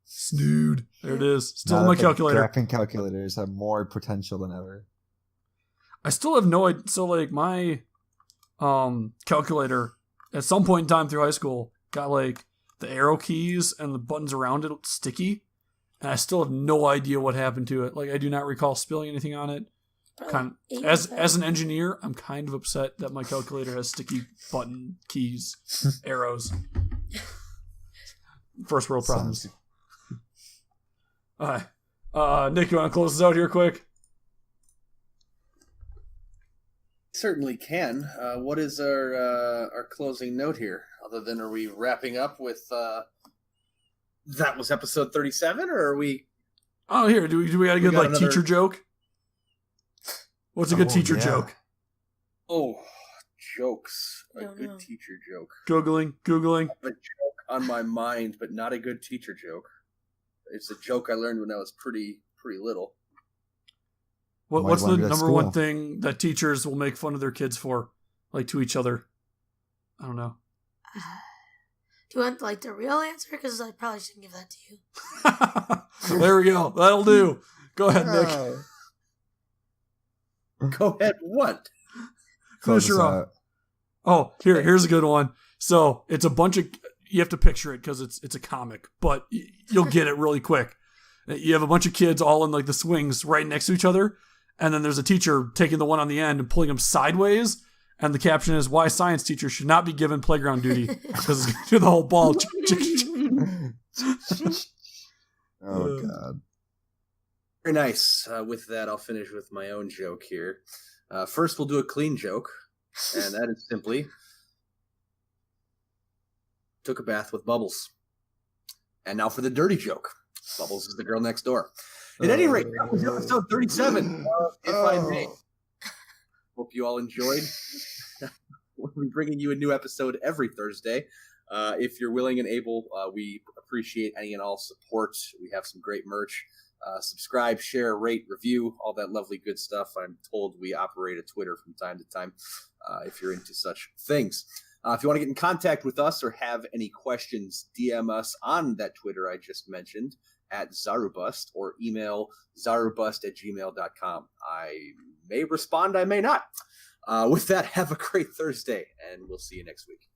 S2: Snood. There it is. Still
S4: Now
S2: in my
S4: that the
S2: calculator.
S4: Graphing calculators have more potential than ever.
S2: I still have no idea. So like my calculator at some point in time through high school got like the arrow keys and the buttons around it sticky. And I still have no idea what happened to it. Like I do not recall spilling anything on it.
S5: Probably 8
S2: As an engineer, I'm kind of upset that my calculator has sticky button keys, arrows. First world problems.
S4: Sounds-
S2: All right. Nick, you want to close this out here quick?
S1: Certainly can. What is our closing note here? Other than, are we wrapping up with that was episode 37, or are we?
S2: Oh, here. Do we got a good
S1: got
S2: like
S1: another-
S2: teacher joke? What's a good
S4: Oh,
S2: teacher
S4: yeah.
S2: joke?
S1: Oh, jokes. A
S5: Don't
S1: good
S5: know.
S1: teacher joke.
S2: Googling.
S1: I have a joke on my mind, but not a good teacher joke. It's a joke I learned when I was pretty little.
S4: Why
S2: What's the
S4: learn it at
S2: number one
S4: school?
S2: thing that teachers will make fun of their kids for, like to each other? I don't know.
S5: Do you want like the real answer? Because I probably shouldn't give that to you.
S2: There we go. That'll do. Go ahead, Nick.
S1: Go ahead. What?
S4: Close
S2: Finish her
S4: us
S2: off.
S4: out.
S2: Oh, here's a good one. So it's a bunch of, you have to picture it because it's a comic, but you'll get it really quick. You have a bunch of kids all in like the swings right next to each other, and then there's a teacher taking the one on the end and pulling them sideways, and the caption is, "Why science teachers should not be given playground duty," because it's going to do the whole ball.
S4: Oh God.
S1: Very nice. With that, I'll finish with my own joke here. First, we'll do a clean joke, and that is simply took a bath with Bubbles. And now for the dirty joke. Bubbles is the girl next door. At any rate, that was episode 37, if I may. Hope you all enjoyed. We'll be bringing you a new episode every Thursday. If you're willing and able, we appreciate any and all support. We have some great merch. Subscribe, share, rate, review, all that lovely good stuff. I'm told we operate a Twitter from time to time if you're into such things. If you want to get in contact with us or have any questions, DM us on that Twitter I just mentioned at Zarubust, or email zarubust@gmail.com. I may respond, I may not. With that, have a great Thursday, and we'll see you next week.